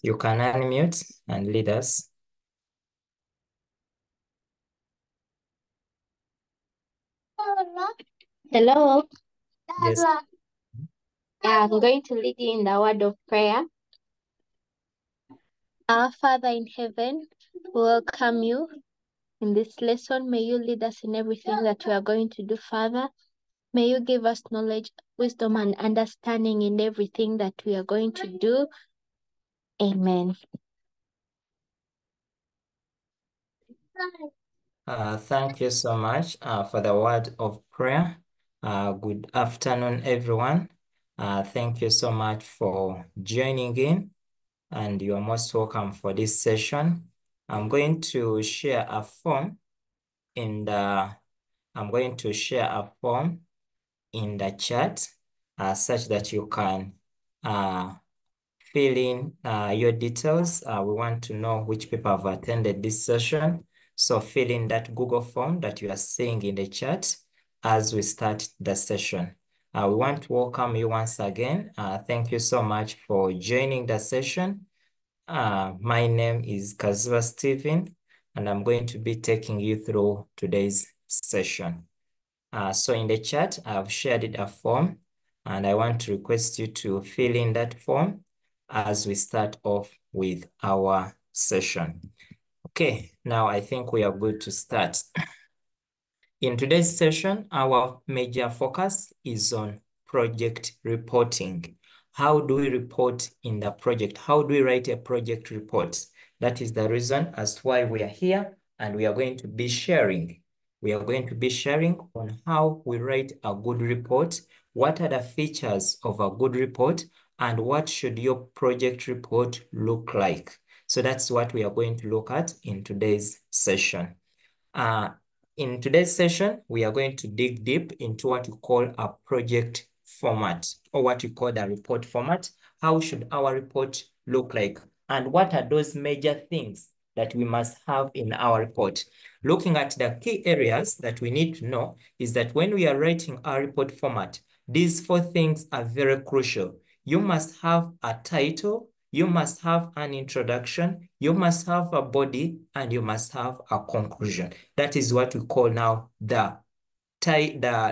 You can unmute and lead us. Hello. Yes. I'm going to lead you in the word of prayer. Our Father in heaven, we welcome you in this lesson. May you lead us in everything that we are going to do, Father. May you give us knowledge, wisdom, and understanding in everything that we are going to do. Amen. Thank you so much for the word of prayer. Good afternoon, everyone. Thank you so much for joining in, and you are most welcome for this session. I'm going to share a form in the chat such that you can fill in your details. We want to know which people have attended this session. So fill in that Google form that you are seeing in the chat as we start the session. We want to welcome you once again. Thank you so much for joining the session. My name is Kazua Stephen, and I'm going to be taking you through today's session. So in the chat, I've shared a form, and I want to request you to fill in that form as we start off with our session. Okay, now I think we are good to start. In today's session, our major focus is on project reporting. How do we report in the project? How do we write a project report? That is the reason as to why we are here, and we are going to be sharing. We are going to be sharing on how we write a good report, what are the features of a good report, and what should your project report look like. So that's what we are going to look at in today's session. In today's session, we are going to dig deep into what we call a project format, or what we call the report format. How should our report look like? And what are those major things that we must have in our report? Looking at the key areas that we need to know is that when we are writing our report format, these four things are very crucial. You must have a title, you must have an introduction, you must have a body, and you must have a conclusion. That is what we call now the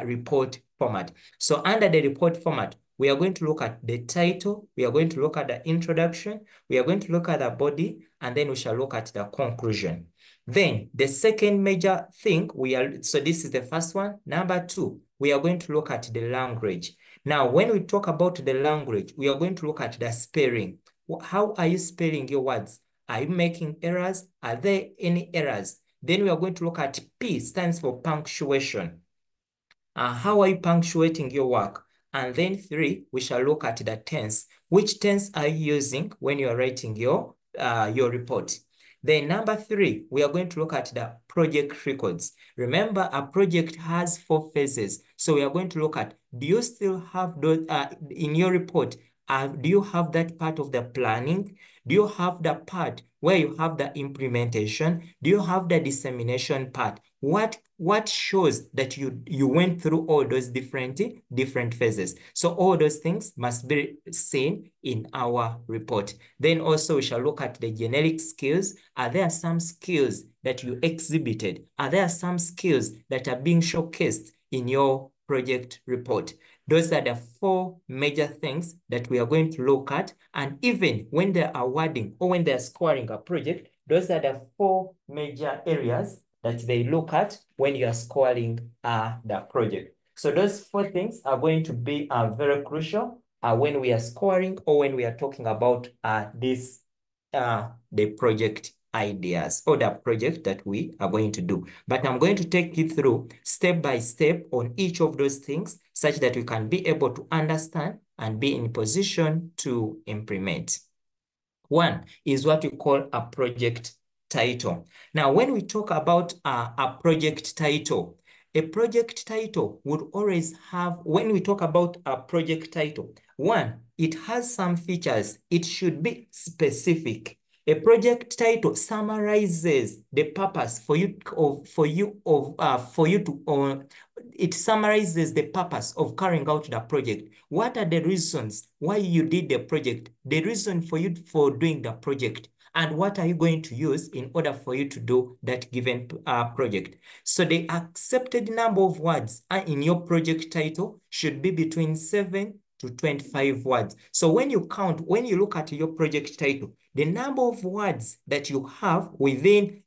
report format. So under the report format, we are going to look at the title, we are going to look at the introduction, we are going to look at the body, and then we shall look at the conclusion. Then the second major thing so this is the first one. Number two, we are going to look at the language. Now, when we talk about the language, we are going to look at the spelling. How are you spelling your words? Are you making errors? Are there any errors? Then we are going to look at P, stands for punctuation. How are you punctuating your work? And then three, we shall look at the tense. Which tense are you using when you are writing your report? Then number three, we are going to look at the project records. Remember, a project has 4 phases. So we are going to look at, do you still have those in your report? Do you have that part of the planning? Do you have the part where you have the implementation? Do you have the dissemination part? What shows that you went through all those different phases? So all those things must be seen in our report. Then also we shall look at the generic skills. Are there some skills that you exhibited? Are there some skills that are being showcased in your project report? Those are the 4 major things that we are going to look at. And even when they're awarding or when they're scoring a project, those are the 4 major areas that they look at when you are scoring the project. So those 4 things are going to be very crucial when we are scoring or when we are talking about the project ideas or the project that we are going to do. But I'm going to take you through step by step on each of those things such that we can be able to understand and be in position to implement. One is what we call a project title. Now, when we talk about a project title would always have, when we talk about a project title, one, it has some features. It should be specific. A project title summarizes the purpose it summarizes the purpose of carrying out the project. What are the reasons why you did the project? The reason for you for doing the project, and what are you going to use in order for you to do that given project? So the accepted number of words in your project title should be between 7 to 25 words. So when you look at your project title, the number of words that you have within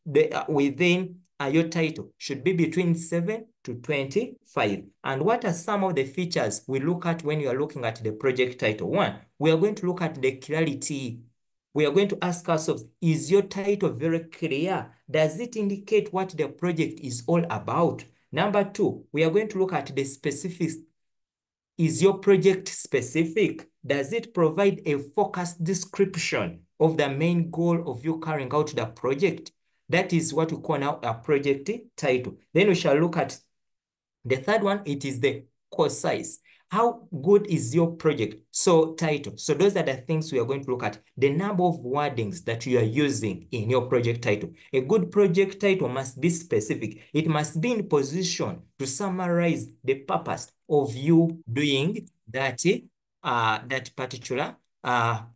your title should be between 7 to 25. And what are some of the features we look at when you are looking at the project title? One, we are going to look at the clarity. We are going to ask ourselves, is your title very clear? Does it indicate what the project is all about? Number two, we are going to look at the specifics. Is your project specific? Does it provide a focused description of the main goal of you carrying out the project? That is what we call now a project title. Then we shall look at the third one. It is the concise. How good is your project? So title. So those are the things we are going to look at. The number of wordings that you are using in your project title. A good project title must be specific. It must be in position to summarize the purpose of you doing that, that particular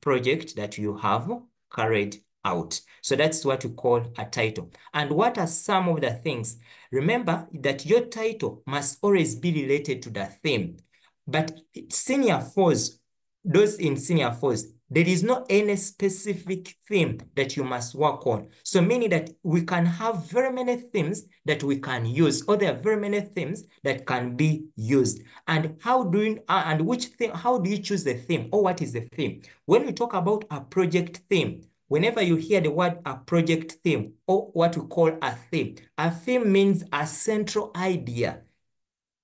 project that you have carried out. So that's what we call a title. And what are some of the things? Remember that your title must always be related to the theme. But senior fours, those in senior fours, there is not any specific theme that you must work on. So meaning that we can have very many themes that we can use, or there are very many themes that can be used. And how do you, how do you choose the theme, or what is the theme? When we talk about a project theme, whenever you hear the word a project theme, or what we call a theme means a central idea.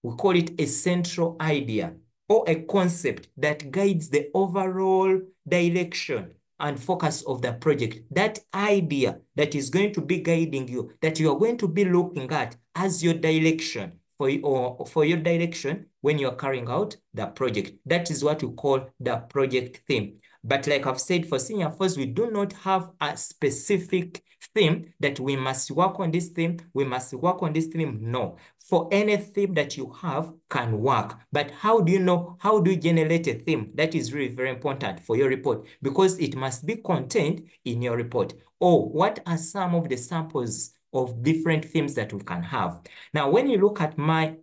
We call it a central idea or a concept that guides the overall direction and focus of the project. That idea that is going to be guiding you, that you are going to be looking at as your direction for your direction when you are carrying out the project. That is what we call the project theme. But like I've said, for senior fours, we do not have a specific theme that we must work on this theme, we must work on this theme. No. For any theme that you have can work. But how do you know, how do you generate a theme? That is really very important for your report, because it must be contained in your report. Or what are some of the samples of different themes that we can have? Now, when you look at my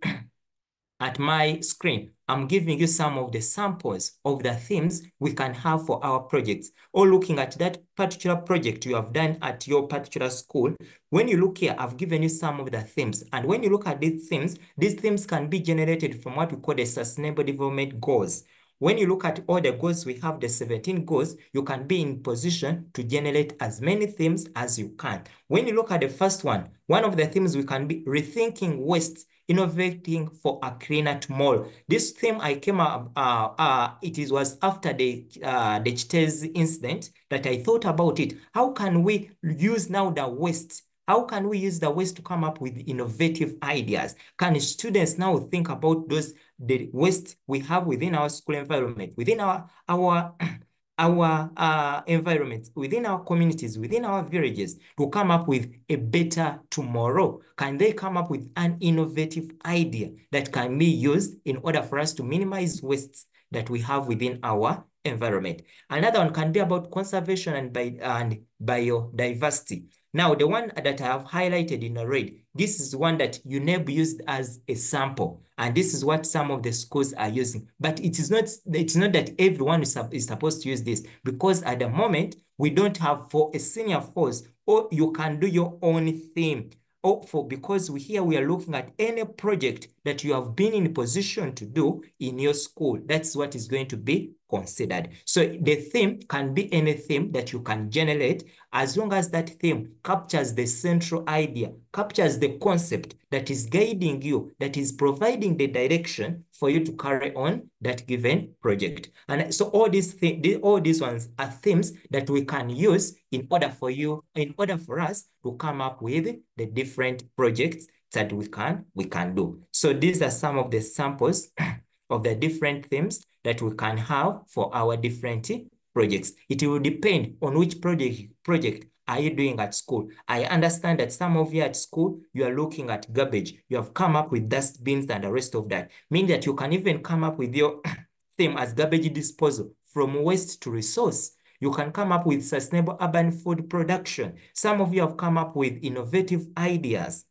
screen, I'm giving you some of the samples of the themes we can have for our projects, or looking at that particular project you have done at your particular school. When you look here, I've given you some of the themes. And when you look at these themes can be generated from what we call the Sustainable Development Goals. When you look at all the goals, we have the 17 goals, you can be in position to generate as many themes as you can. When you look at the first one of the themes we can be rethinking waste, innovating for a cleaner tomorrow. This theme I came up, was after the Chitezi incident that I thought about it. How can we use now the waste? How can we use the waste to come up with innovative ideas? Can students now think about the waste we have within our school environment, within our environments, within our communities, within our villages, to come up with a better tomorrow? Can they come up with an innovative idea that can be used in order for us to minimize wastes that we have within our environment? Another one can be about conservation and biodiversity. Now, the one that I have highlighted in red, this is one that UNEB used as a sample, and this is what some of the schools are using. But it's not that everyone is supposed to use this, because at the moment, we don't have for a senior fours, or you can do your own theme. Because we are looking at any project that you have been in position to do in your school. That's what is going to be considered. So the theme can be any theme that you can generate, as long as that theme captures the central idea, captures the concept that is guiding you, that is providing the direction for you to carry on that given project. And so all these ones are themes that we can use in order for us to come up with the different projects that we can do. So these are some of the samples of the different themes that we can have for our different projects. It will depend on which project are you doing at school. I understand that some of you at school, you are looking at garbage. You have come up with dustbins and the rest of that. Meaning that you can even come up with your theme as garbage disposal, from waste to resource. You can come up with sustainable urban food production. Some of you have come up with innovative ideas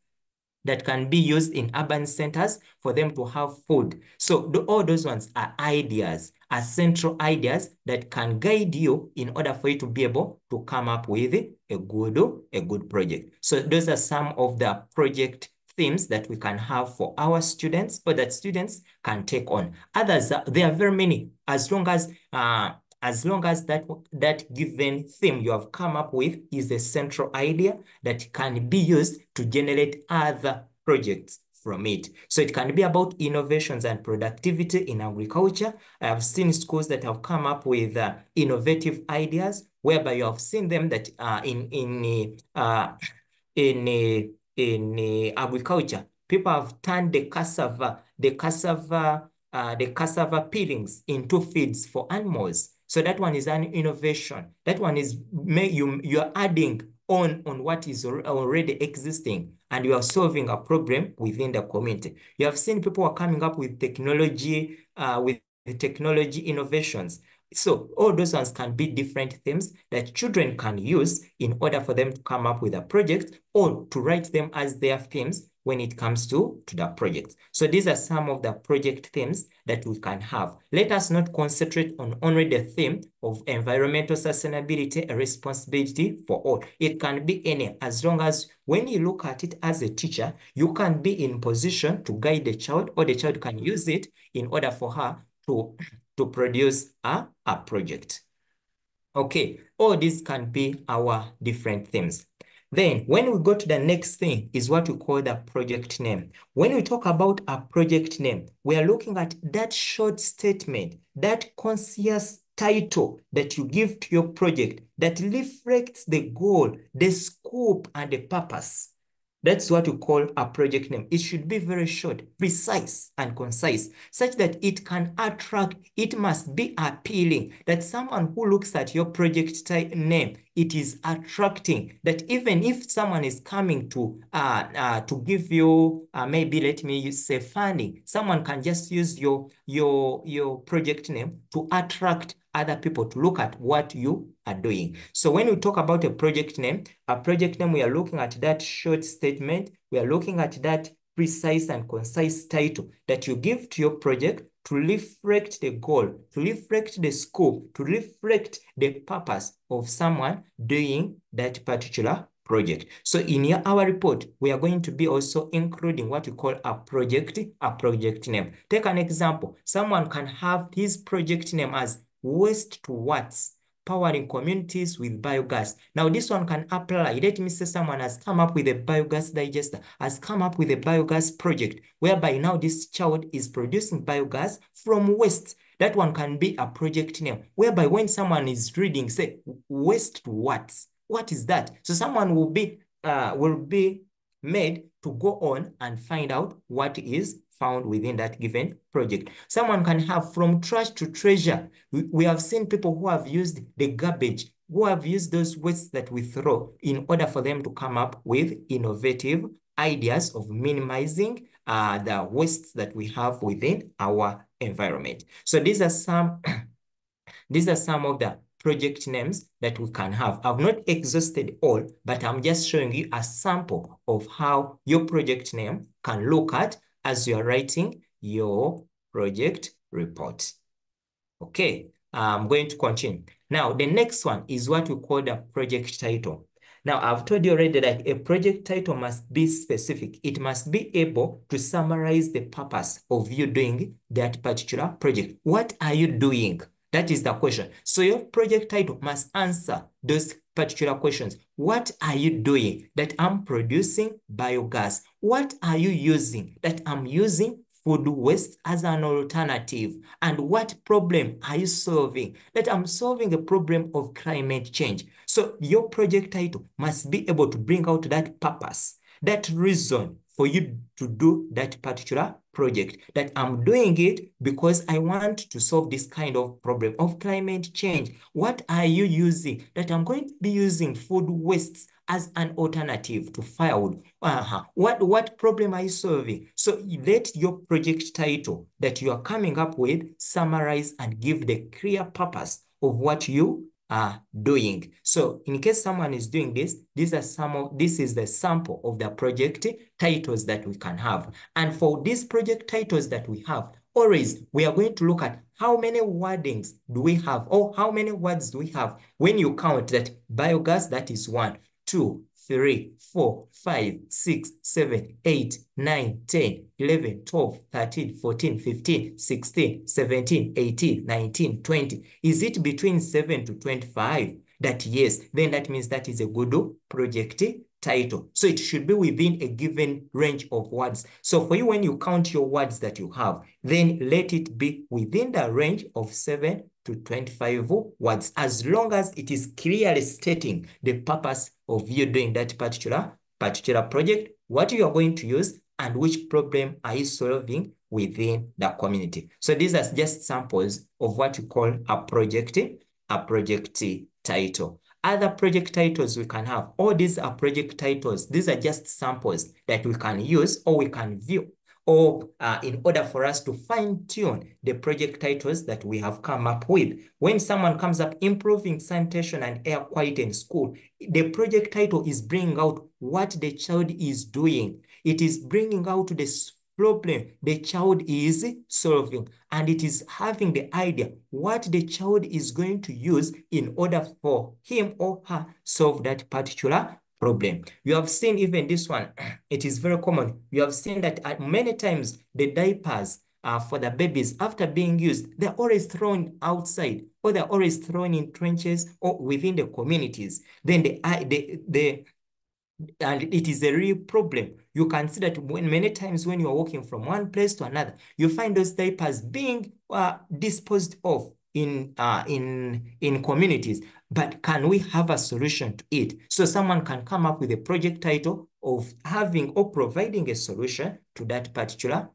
that can be used in urban centers for them to have food. So all those ones are ideas, are central ideas that can guide you in order for you to be able to come up with a good project. So those are some of the project themes that we can have for our students, or that students can take on. Others, there are very many, as long as that given theme you have come up with is a central idea that can be used to generate other projects from it. So it can be about innovations and productivity in agriculture. I have seen schools that have come up with innovative ideas, whereby you have seen them that in agriculture, people have turned the cassava peelings into feeds for animals. So that one is an innovation. That one is you're adding on what is already existing, and you are solving a problem within the community. You have seen people are coming up with technology innovations. So all those ones can be different themes that children can use in order for them to come up with a project, or to write them as their themes when it comes to the project. So these are some of the project themes that we can have. Let us not concentrate on only the theme of environmental sustainability, a responsibility for all. It can be any, as long as when you look at it as a teacher, you can be in position to guide the child, or the child can use it in order for her to produce a project. Okay, all these can be our different themes. Then when we go to the next thing is what we call the project name. When we talk about a project name, we are looking at that short statement, that concise title that you give to your project that reflects the goal, the scope, and the purpose. That's what we call a project name. It should be very short, precise, and concise, such that it can attract, it must be appealing, that someone who looks at your project name, it is attracting, that even if someone is coming to give you, maybe let me say funding, someone can just use your project name to attract other people to look at what you are doing. So when we talk about a project name, we are looking at that short statement. We are looking at that precise and concise title that you give to your project to reflect the goal, to reflect the scope, to reflect the purpose of someone doing that particular project. So in our report, we are going to be also including what we call a project name. Take an example. Someone can have his project name as Waste to Watts, powering communities with biogas. Now this one can apply. Let me say someone has come up with a biogas digester, has come up with a biogas project, whereby now this child is producing biogas from waste. That one can be a project name, whereby when someone is reading, say, waste to watts, what is that? So someone will be made to go on and find out what is found within that given project. Someone can have from trash to treasure. We have seen people who have used the garbage, who have used those wastes that we throw in order for them to come up with innovative ideas of minimizing the wastes that we have within our environment. So these are some of the project names that we can have. I've not exhausted all, but I'm just showing you a sample of how your project name can look at as you are writing your project report. Okay, I'm going to continue. Now, the next one is what we call the project title. Now, I've told you already that a project title must be specific. It must be able to summarize the purpose of you doing that particular project. What are you doing? That is the question. So your project title must answer those particular questions. What are you doing? That I'm producing biogas. What are you using? That I'm using food waste as an alternative. And what problem are you solving? That I'm solving a problem of climate change. So your project title must be able to bring out that purpose, that reason for you to do that particular project, that I'm doing it because I want to solve this kind of problem of climate change. What are you using? That I'm going to be using food wastes as an alternative to firewood. What problem are you solving? So let your project title that you are coming up with summarize and give the clear purpose of what you are doing. So in case someone is doing this, this is the sample of the project titles that we can have. And for these project titles that we have, always we are going to look at how many wordings do we have, or how many words do we have when you count that biogas, that is 1, 2, 3, 4, 5, 6, 7, 8, 9, 10, 11, 12, 13, 14, 15, 16, 17, 18, 19, 20. Is it between 7 to 25? That yes, then that means that is a good project title. So it should be within a given range of words. So for you, when you count your words that you have, then let it be within the range of 7 to 25 words, as long as it is clearly stating the purpose of you doing that particular project, what you are going to use, and which problem are you solving within the community. So these are just samples of what you call a project title. Other project titles we can have, all these are project titles. These are just samples that we can use or we can view, or in order for us to fine-tune the project titles that we have come up with. When someone comes up improving sanitation and air quality in school, the project title is bringing out what the child is doing. It is bringing out the problem the child is solving, and it is having the idea what the child is going to use in order for him or her solve that particular problem. You have seen even this one, it is very common. You have seen that many times the diapers for the babies, after being used, they're always thrown outside, or they're always thrown in trenches or within the communities. Then and it is a real problem. You can see that many times when you are walking from one place to another, you find those diapers being disposed of in communities. But can we have a solution to it? So someone can come up with a project title of having or providing a solution to that particular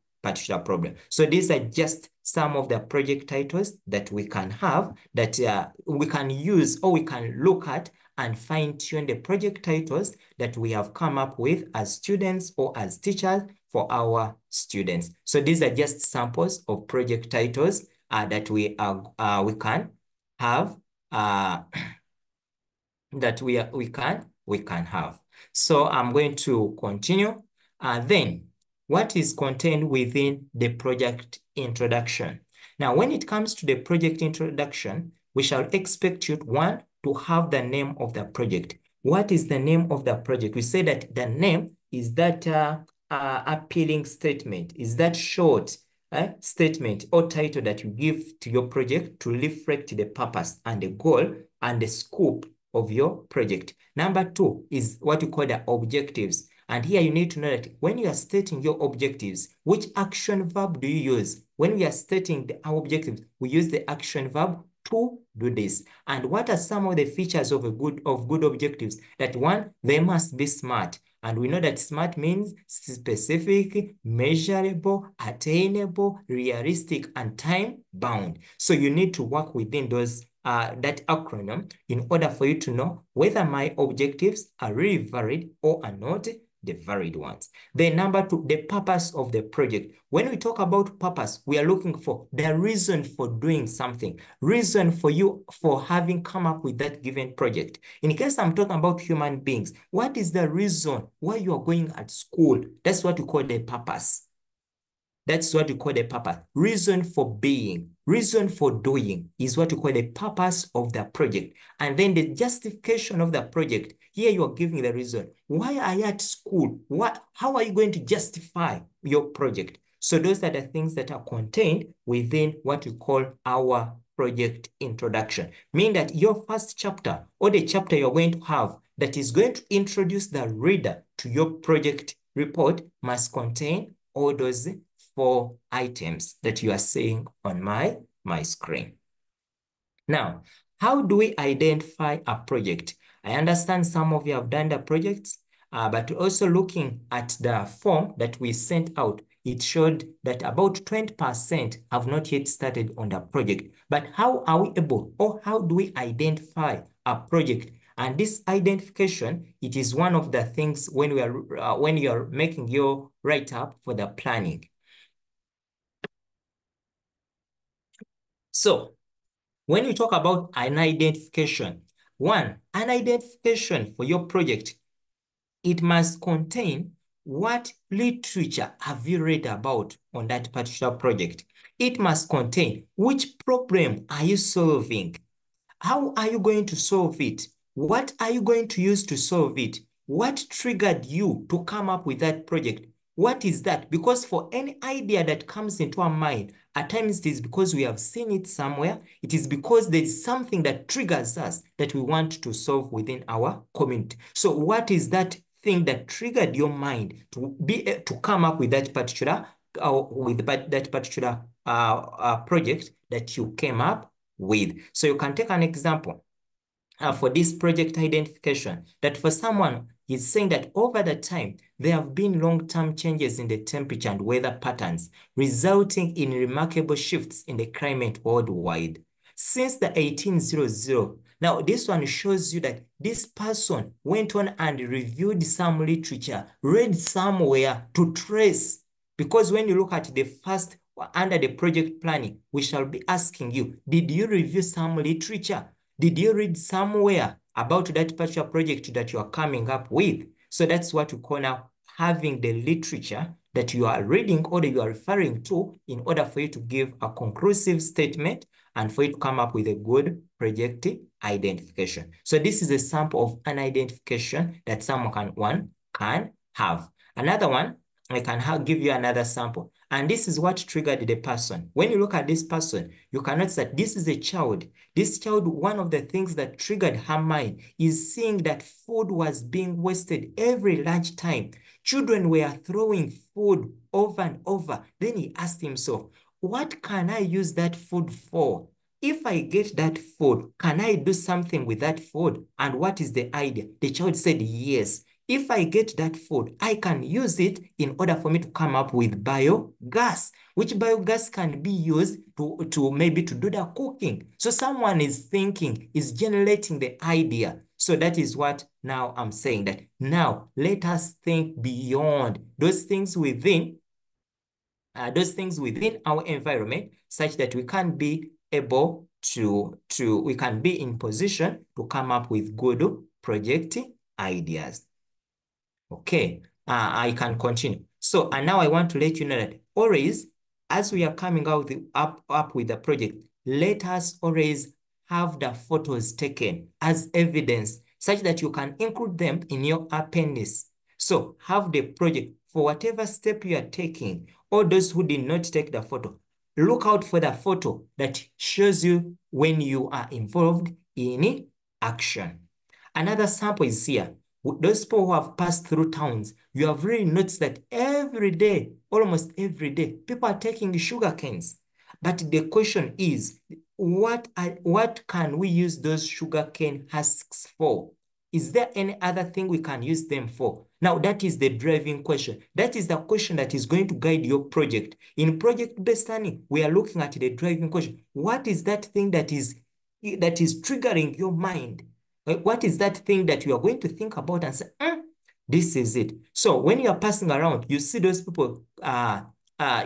problem. So these are just some of the project titles that we can have, that we can use or we can look at and fine-tune the project titles that we have come up with as students or as teachers for our students. So these are just samples of project titles that we can have that we can have. So I'm going to continue. Then what is contained within the project introduction? Now, when it comes to the project introduction, we shall expect you, one, to have the name of the project. What is the name of the project? We say that the name is that appealing statement, is that short statement or title that you give to your project to reflect the purpose and the goal and the scope of your project. Number 2 is what you call the objectives. And here you need to know that when you are stating your objectives, which action verb do you use? When we are stating our objectives, we use the action verb to do this. And what are some of the features of good objectives? That one, they must be SMART. And we know that SMART means specific, measurable, attainable, realistic, and time-bound. So you need to work within those that acronym in order for you to know whether my objectives are really valid or are not the valid ones. Then number 2, the purpose of the project. When we talk about purpose, we are looking for the reason for doing something, reason for you for having come up with that given project. In case I'm talking about human beings, what is the reason why you are going at school? That's what we call the purpose. That's what we call the purpose. Reason for being, reason for doing is what we call the purpose of the project. And then the justification of the project. Here you are giving the reason. Why are you at school? How are you going to justify your project? So those are the things that are contained within what we call our project introduction. Meaning that your first chapter or the chapter you're going to have that is going to introduce the reader to your project report must contain all those 4 items that you are seeing on my screen. Now, how do we identify a project? I understand some of you have done the projects But also looking at the form that we sent out, it showed that about 20% have not yet started on the project. But how are we able, or how do we identify a project? And this identification, it is one of the things when you are making your write-up for the planning. So when you talk about an identification, an identification for your project, it must contain what literature have you read about on that particular project. It must contain which problem are you solving? How are you going to solve it? What are you going to use to solve it? What triggered you to come up with that project? What is that? Because for any idea that comes into our mind, at times it is because we have seen it somewhere. It is because there is something that triggers us that we want to solve within our community. So what is that thing that triggered your mind to come up with that particular project that you came up with? So you can take an example for this project identification, that for someone is saying that over the time, there have been long-term changes in the temperature and weather patterns, resulting in remarkable shifts in the climate worldwide. Since the 1800s, now this one shows you that this person went on and reviewed some literature, read somewhere to trace. Because when you look at the first, under the project planning, we shall be asking you, did you review some literature? Did you read somewhere about that particular project that you are coming up with? So that's what we call now having the literature that you are reading or that you are referring to in order for you to give a conclusive statement and for you to come up with a good project identification. So this is a sample of an identification that someone can have. Another one, I can give you another sample. And this is what triggered the person. When you look at this person, you can notice that this is a child. This child, one of the things that triggered her mind is seeing that food was being wasted every lunchtime. Children were throwing food over and over. Then he asked himself, what can I use that food for? If I get that food, can I do something with that food? And what is the idea? The child said, yes. If I get that food, I can use it in order for me to come up with biogas, which biogas can be used to maybe to do the cooking. So someone is thinking, is generating the idea. So that is what now I'm saying, that now let us think beyond those things within our environment, such that we can be able we can be in position to come up with good project ideas. Okay, I can continue. So, and now I want to let you know that always, as we are coming out up with the project, let us always have the photos taken as evidence, such that you can include them in your appendix. So have the project for whatever step you are taking, or those who did not take the photo, look out for the photo that shows you when you are involved in action. Another sample is here. Those people who have passed through towns, you have really noticed that every day, almost every day, people are taking sugar canes. But the question is, what can we use those sugar cane husks for? Is there any other thing we can use them for? Now, that is the driving question. That is the question that is going to guide your project. In project-based learning, we are looking at the driving question. What is that thing that is triggering your mind? What is that thing that you are going to think about and say, this is it? So when you are passing around, you see those people,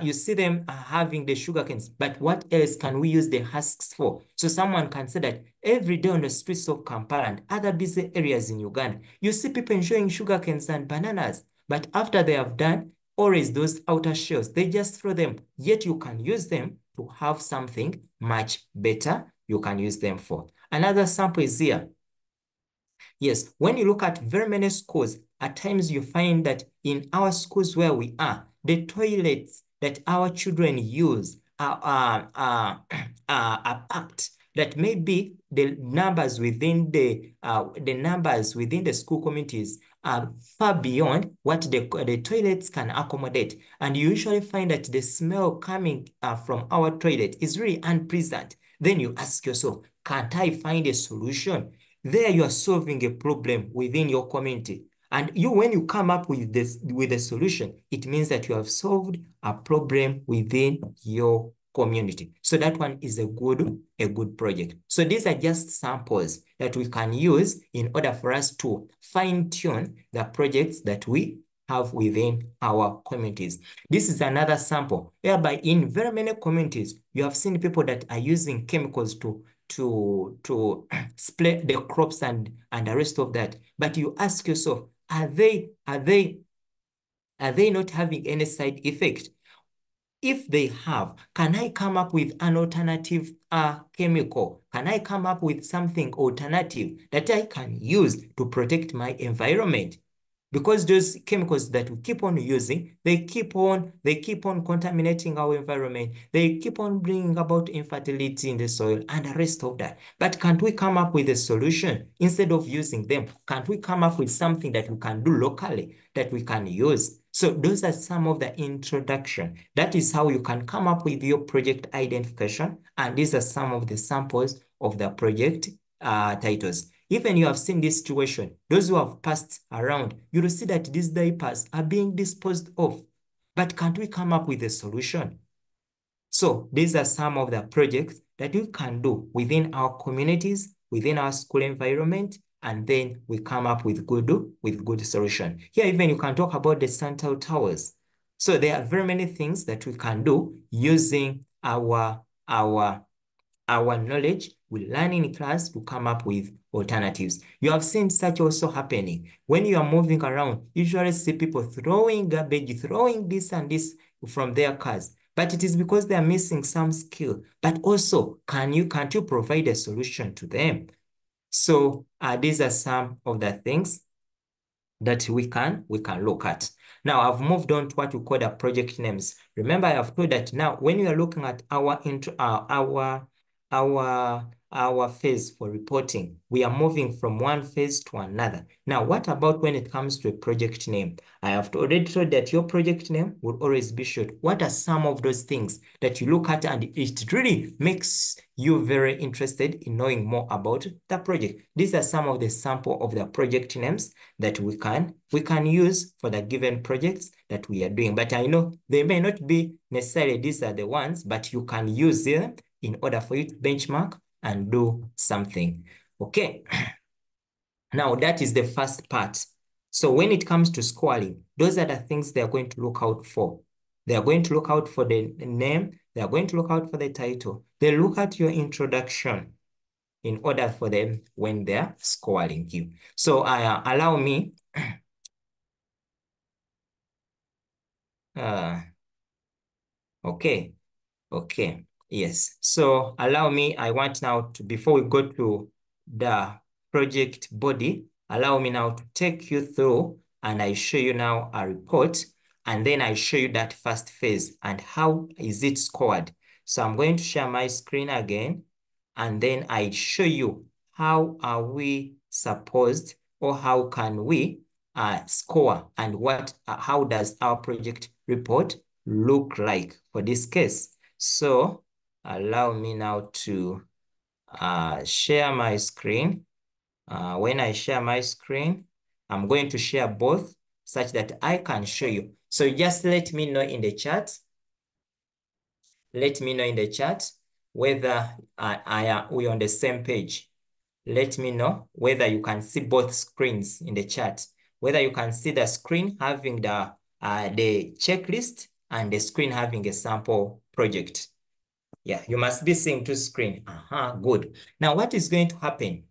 you see them having the sugar canes, but what else can we use the husks for? So someone can say that every day on the streets of Kampala and other busy areas in Uganda, you see people enjoying sugar canes and bananas, but after they have done, always those outer shells, they just throw them, yet you can use them to have something much better you can use them for. Another sample is here. Yes, when you look at very many schools, at times you find that in our schools where we are, the toilets that our children use are packed. That maybe the numbers within the school communities are far beyond what the toilets can accommodate. And you usually find that the smell coming from our toilet is really unpleasant. Then you ask yourself, can't I find a solution? There you are solving a problem within your community. And when you come up with this with a solution, it means that you have solved a problem within your community. So that one is a good project. So these are just samples that we can use in order for us to fine-tune the projects that we have within our communities. This is another sample whereby in very many communities, you have seen people that are using chemicals to spray the crops and the rest of that. But you ask yourself, are they not having any side effect? If they have, can I come up with an alternative chemical? Can I come up with something alternative that I can use to protect my environment? Because those chemicals that we keep on using, they keep on contaminating our environment. They keep on bringing about infertility in the soil and the rest of that. But can't we come up with a solution instead of using them? Can't we come up with something that we can do locally that we can use? So those are some of the introduction. That is how you can come up with your project identification. And these are some of the samples of the project titles. Even you have seen this situation, those who have passed around, you will see that these diapers are being disposed of. But can't we come up with a solution? So these are some of the projects that we can do within our communities, within our school environment, and then we come up with good solution. Here, even you can talk about the Santa Towers. So there are very many things that we can do using our knowledge we learn in class to come up with alternatives. You have seen such also happening. When you are moving around, you usually see people throwing garbage, throwing this and this from their cars. But it is because they are missing some skill. But also, can't you provide a solution to them? So these are some of the things that we can look at. Now, I've moved on to what we call the project names. Remember, I have told that now when you are looking at our phase for reporting, we are moving from one phase to another. Now, what about when it comes to a project name? I have already told that your project name will always be short. What are some of those things that you look at and it really makes you very interested in knowing more about the project? These are some of the sample of the project names that we can use for the given projects that we are doing. But I know they may not be necessarily these are the ones, but you can use them in order for you to benchmark and do something. Okay. Now that is the first part. So when it comes to scoring, those are the things they are going to look out for. They are going to look out for the name. They are going to look out for the title. They look at your introduction in order for them when they're scoring you. So allow me. Okay. Yes. So allow me, I want now to, before we go to the project body, allow me now to take you through and I show you now a report and then I show you that first phase and how is it scored. So I'm going to share my screen again and then I show you how are we supposed or how can we score and how does our project report look like for this case. So allow me now to share my screen. When I share my screen, I'm going to share both such that I can show you. So just let me know in the chat. Let me know in the chat whether we're on the same page. Let me know whether you can see both screens in the chat, whether you can see the screen having the checklist and the screen having a sample project. Yeah, you must be seeing two screens. Good. Now, what is going to happen?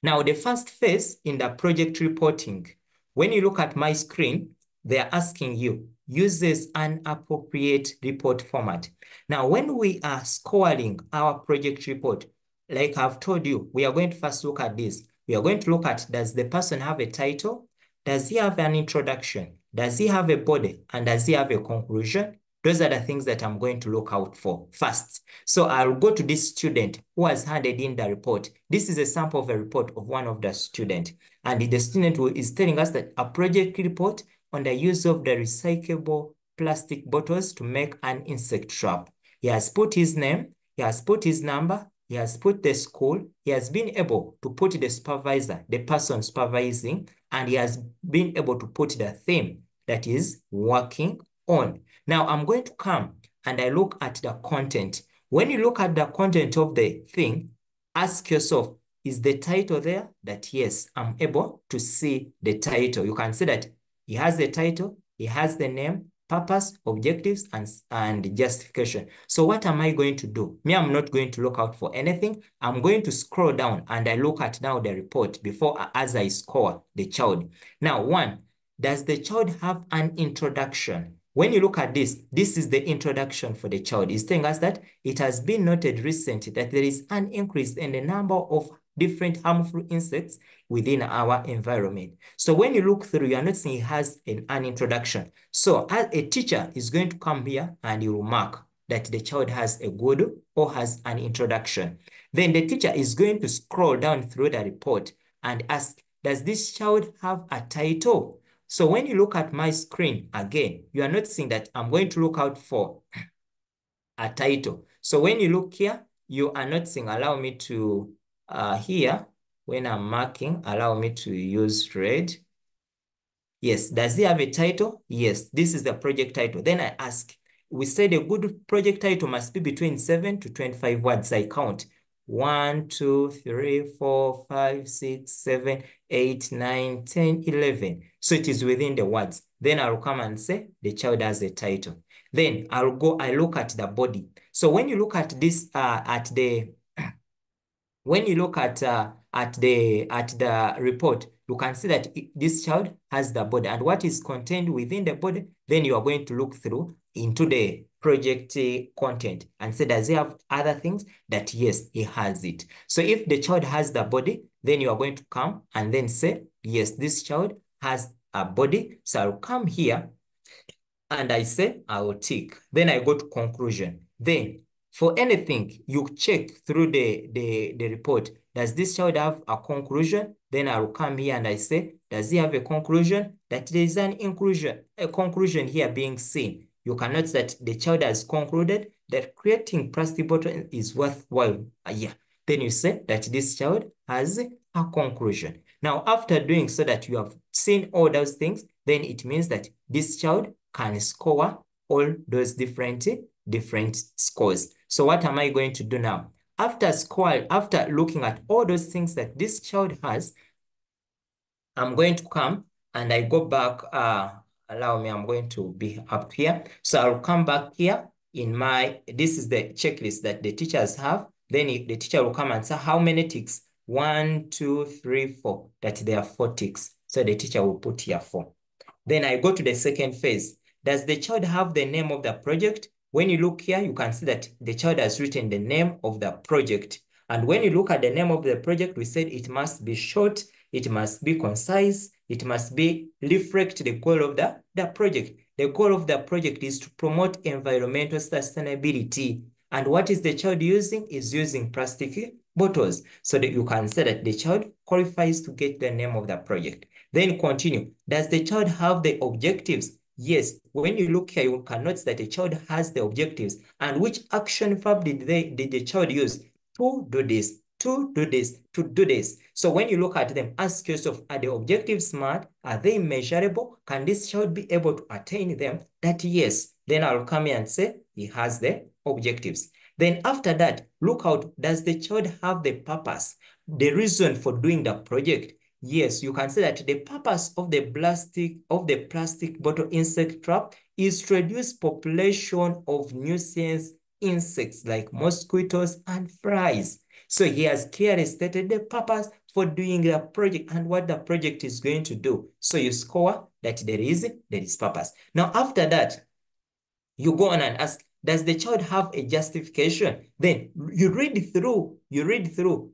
Now, the first phase in the project reporting, when you look at my screen, they're asking you, uses an appropriate report format. Now, when we are scoring our project report, like I've told you, we are going to first look at this. We are going to look at, does the person have a title? Does he have an introduction? Does he have a body? And does he have a conclusion? Those are the things that I'm going to look out for first. So I'll go to this student who has handed in the report. This is a sample of a report of one of the students. And the student is telling us that a project report on the use of the recyclable plastic bottles to make an insect trap. He has put his name, he has put his number, he has put the school, he has been able to put the supervisor, the person supervising, and he has been able to put the theme that is working on. Now I'm going to come and I look at the content. When you look at the content of the thing, ask yourself, is the title there? That yes, I'm able to see the title. You can see that he has the title, he has the name, purpose, objectives, and justification. So what am I going to do? Me, I'm not going to look out for anything. I'm going to scroll down and I look at now the report before as I score the child. Now, one, does the child have an introduction? When you look at this, this is the introduction for the child. It's telling us that it has been noted recently that there is an increase in the number of different harmful insects within our environment. So when you look through, you are not seeing it has an introduction. So as a teacher is going to come here and you will mark that the child has a good or has an introduction. Then the teacher is going to scroll down through the report and ask, does this child have a title? So when you look at my screen again, you are not seeing that I'm going to look out for a title. So when you look here, you are not seeing, allow me to, here, when I'm marking, allow me to use red. Yes, does he have a title? Yes, this is the project title. Then I ask, we said a good project title must be between 7 to 25 words. I count 1, 2, 3, 4, 5, 6, 7, 8, 9, 10, 11. So it is within the words. Then I'll come and say the child has a title. Then I look at the body. So when you look at this, when you look at the report, you can see that this child has the body and what is contained within the body. Then you are going to look through into the project content and say, does he have other things? That yes, he has it. So if the child has the body, then you are going to come and then say, yes, this child has a body. So I'll come here and I say, I will tick. Then I go to conclusion. Then for anything, you check through the report. Does this child have a conclusion? Then I will come here and I say, does he have a conclusion? That there is an inclusion, a conclusion here being seen. You can note that the child has concluded that creating plastic bottle is worthwhile. Yeah. Then you say that this child has a conclusion. Now, after doing so that you have seen all those things, then it means that this child can score all those different scores. So what am I going to do now? After looking at all those things that this child has, I'm going to come and I go back, allow me, I'm going to be up here. So I'll come back here in this is the checklist that the teachers have. Then the teacher will come and say how many ticks? 1, 2, 3, 4, that there are 4 ticks. So the teacher will put here 4. Then I go to the second phase. Does the child have the name of the project? When you look here, you can see that the child has written the name of the project. And when you look at the name of the project, we said it must be short, it must be concise, it must be reflect the goal of the project. The goal of the project is to promote environmental sustainability. And what is the child using? Is using plastic bottles. So that you can say that the child qualifies to get the name of the project. Then continue. Does the child have the objectives? Yes. When you look here, you can notice that the child has the objectives. And which action verb did the child use? To do this, to do this, to do this. So when you look at them, ask yourself, are the objectives smart? Are they measurable? Can this child be able to attain them? That yes. Then I'll come here and say he has the objectives. Then after that, look out, does the child have the purpose? The reason for doing the project? Yes, you can say that the purpose of the plastic bottle insect trap is to reduce population of nuisance insects like mosquitoes and flies. So he has clearly stated the purpose for doing the project and what the project is going to do. So you score that there is purpose. Now after that, you go on and ask, does the child have a justification? Then you read through,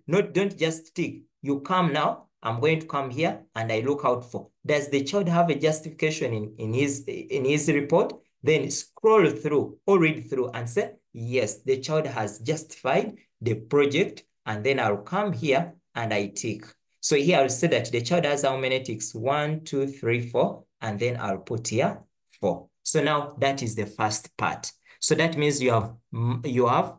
don't just tick. You come now, I'm going to come here and I look out for, does the child have a justification in his report? Then scroll through or read through and say, yes, the child has justified the project. And then I'll come here and I tick. So here I'll say that the child has how many ticks? 1, 2, 3, 4. And then I'll put here 4. So now that is the first part. So that means you have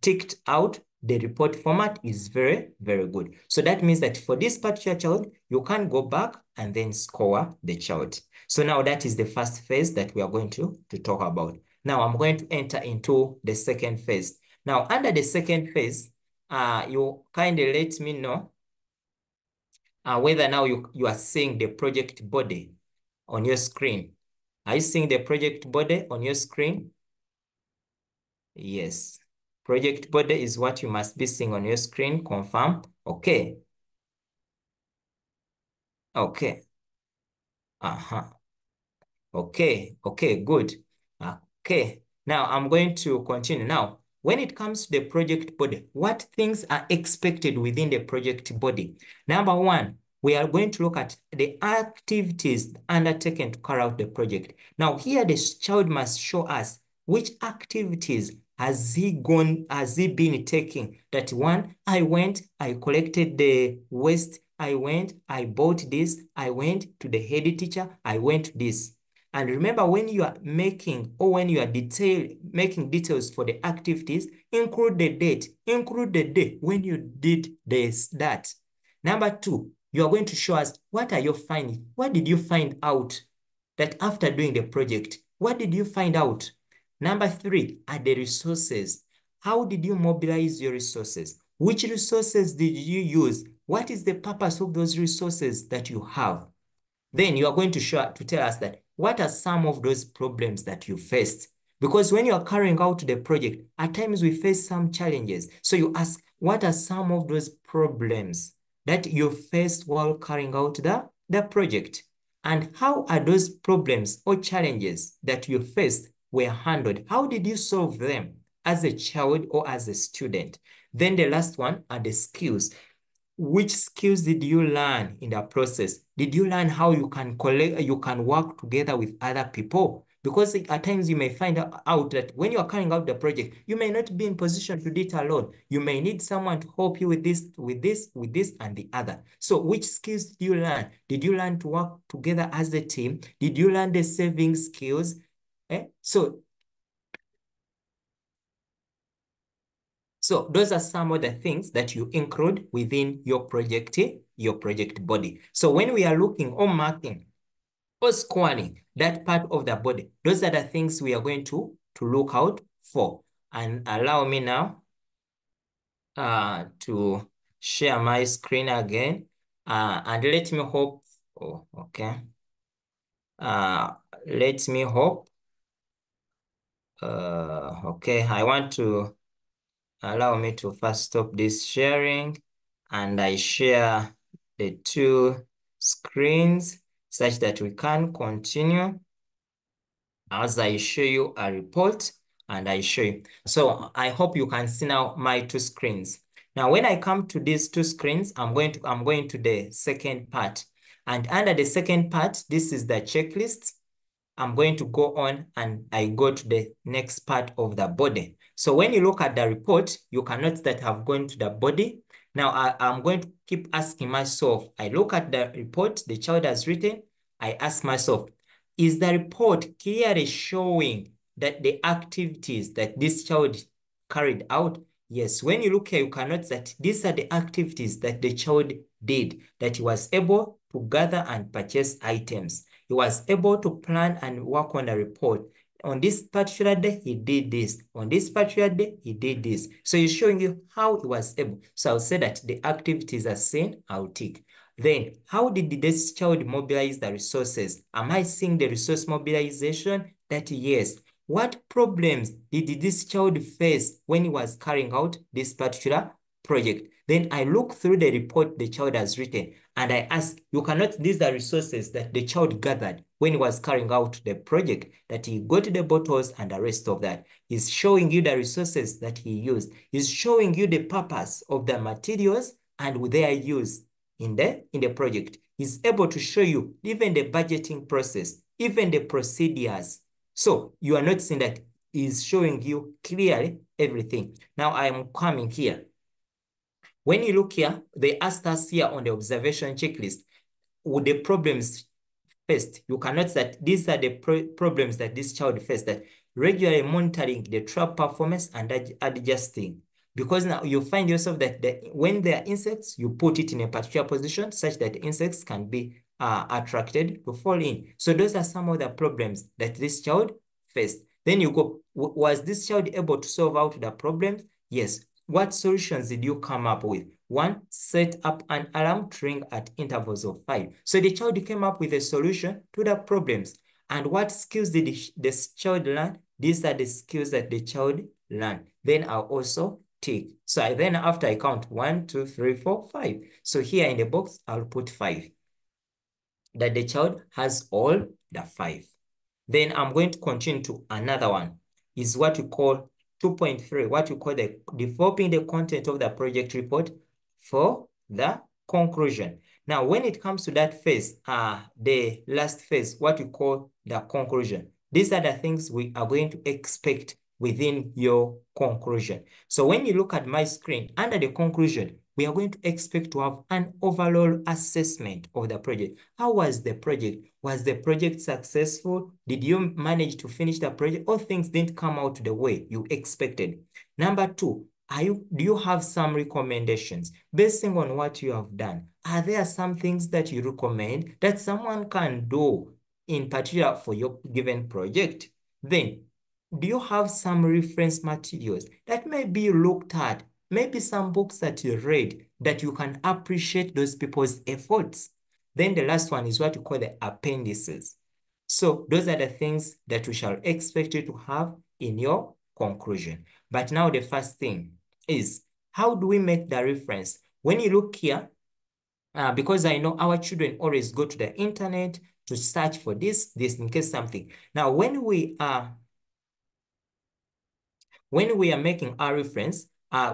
ticked out the report format is very, very good. So that means that for this particular child, you can go back and then score the child. So now that is the first phase that we are going to talk about. Now I'm going to enter into the second phase. Now under the second phase, you kindly let me know whether now you are seeing the project body on your screen. Are you seeing the project body on your screen? Yes. Project body is what you must be seeing on your screen. Confirm. Okay. Okay. Okay. Okay, good. Okay. Now I'm going to continue. Now, when it comes to the project body, what things are expected within the project body? Number one, we are going to look at the activities undertaken to carry out the project. Now, here the child must show us which activities has he been taking. That one, I went, I collected the waste, I went, I bought this, I went to the head teacher, I went to this. And remember, when you are making or when you are making details for the activities, include the date, include the day when you did that. Number two, you are going to show us what are your findings. What did you find out that after doing the project? What did you find out? Number three are the resources. How did you mobilize your resources? Which resources did you use? What is the purpose of those resources that you have? Then you are going to tell us that what are some of those problems that you faced? Because when you are carrying out the project, at times we face some challenges. So you ask, what are some of those problems that you faced while carrying out the project? And how are those problems or challenges that you faced were handled? How did you solve them as a child or as a student? Then the last one are the skills. Which skills did you learn in the process? Did you learn how you can work together with other people? Because at times you may find out that when you are carrying out the project, you may not be in position to do it alone. You may need someone to help you with this, and the other. So which skills did you learn? Did you learn to work together as a team? Did you learn the saving skills? So those are some of the things that you include within your project body. So when we are looking or marking or scoring that part of the body, those are the things we are going to look out for. And allow me now to share my screen again. And let me hope, okay. Let me hope, okay, I want to allow me to first stop this sharing and I share the two screens such that we can continue as I show you a report and I show you. So I hope you can see now my two screens. Now, when I come to these two screens, I'm going to the second part. And under the second part, this is the checklist. I'm going to go on and I go to the next part of the body. So when you look at the report, you can note that I've gone to the body. Now I'm going to keep asking myself, I look at the report the child has written, I ask myself, is the report clearly showing that the activities that this child carried out? Yes, when you look here, you can note that these are the activities that the child did, that he was able to gather and purchase items. He was able to plan and work on a report. On this particular day, he did this. On this particular day, he did this. So he's showing you how he was able. So I'll say that the activities are seen, I'll tick. Then, how did this child mobilize the resources? Am I seeing the resource mobilization? That yes. What problems did this child face when he was carrying out this particular project? Then I look through the report the child has written and I ask, you cannot, these are resources that the child gathered when he was carrying out the project, that he got the bottles and the rest of that. He's showing you the resources that he used. He's showing you the purpose of the materials and their use in the project. He's able to show you even the budgeting process, even the procedures. So you are noticing that he's showing you clearly everything. Now I am coming here. When you look here, they asked us here on the observation checklist, with the problems faced, you can notice that these are the problems that this child faced, that regularly monitoring the trap performance and adjusting. because now you find yourself that when there are insects, you put it in a particular position such that the insects can be attracted to fall in. So those are some of the problems that this child faced. Then you go, was this child able to solve out the problems? Yes. What solutions did you come up with? One, set up an alarm to ring at intervals of 5. So the child came up with a solution to the problems. And what skills did this child learn? These are the skills that the child learned. Then I'll also tick. So then after I count 1, 2, 3, 4, 5. So here in the box, I'll put 5. That the child has all the 5. Then I'm going to continue to another one. Is what we call 2.3, what we call the developing the content of the project report for the conclusion. Now, when it comes to that phase, the last phase, what we call the conclusion. These are the things we are going to expect within your conclusion. So when you look at my screen, under the conclusion, we are going to expect to have an overall assessment of the project. How was the project? Was the project successful? Did you manage to finish the project, or things didn't come out the way you expected? Number 2, do you have some recommendations based on what you have done? Are there some things that you recommend that someone can do in particular for your given project? Then, do you have some reference materials that may be looked at? Maybe some books that you read that you can appreciate those people's efforts. Then the last one is what you call the appendices. So those are the things that we shall expect you to have in your conclusion. But now the first thing is, how do we make the reference? When you look here, because I know our children always go to the internet to search for this in case something. Now, when we are making our reference,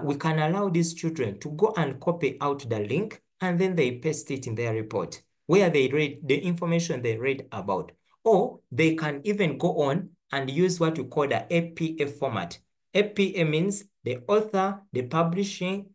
we can allow these children to go and copy out the link, and then they paste it in their report where they read the information they read about. Or they can even go on and use what we call the APA format. APA means the author, the publishing,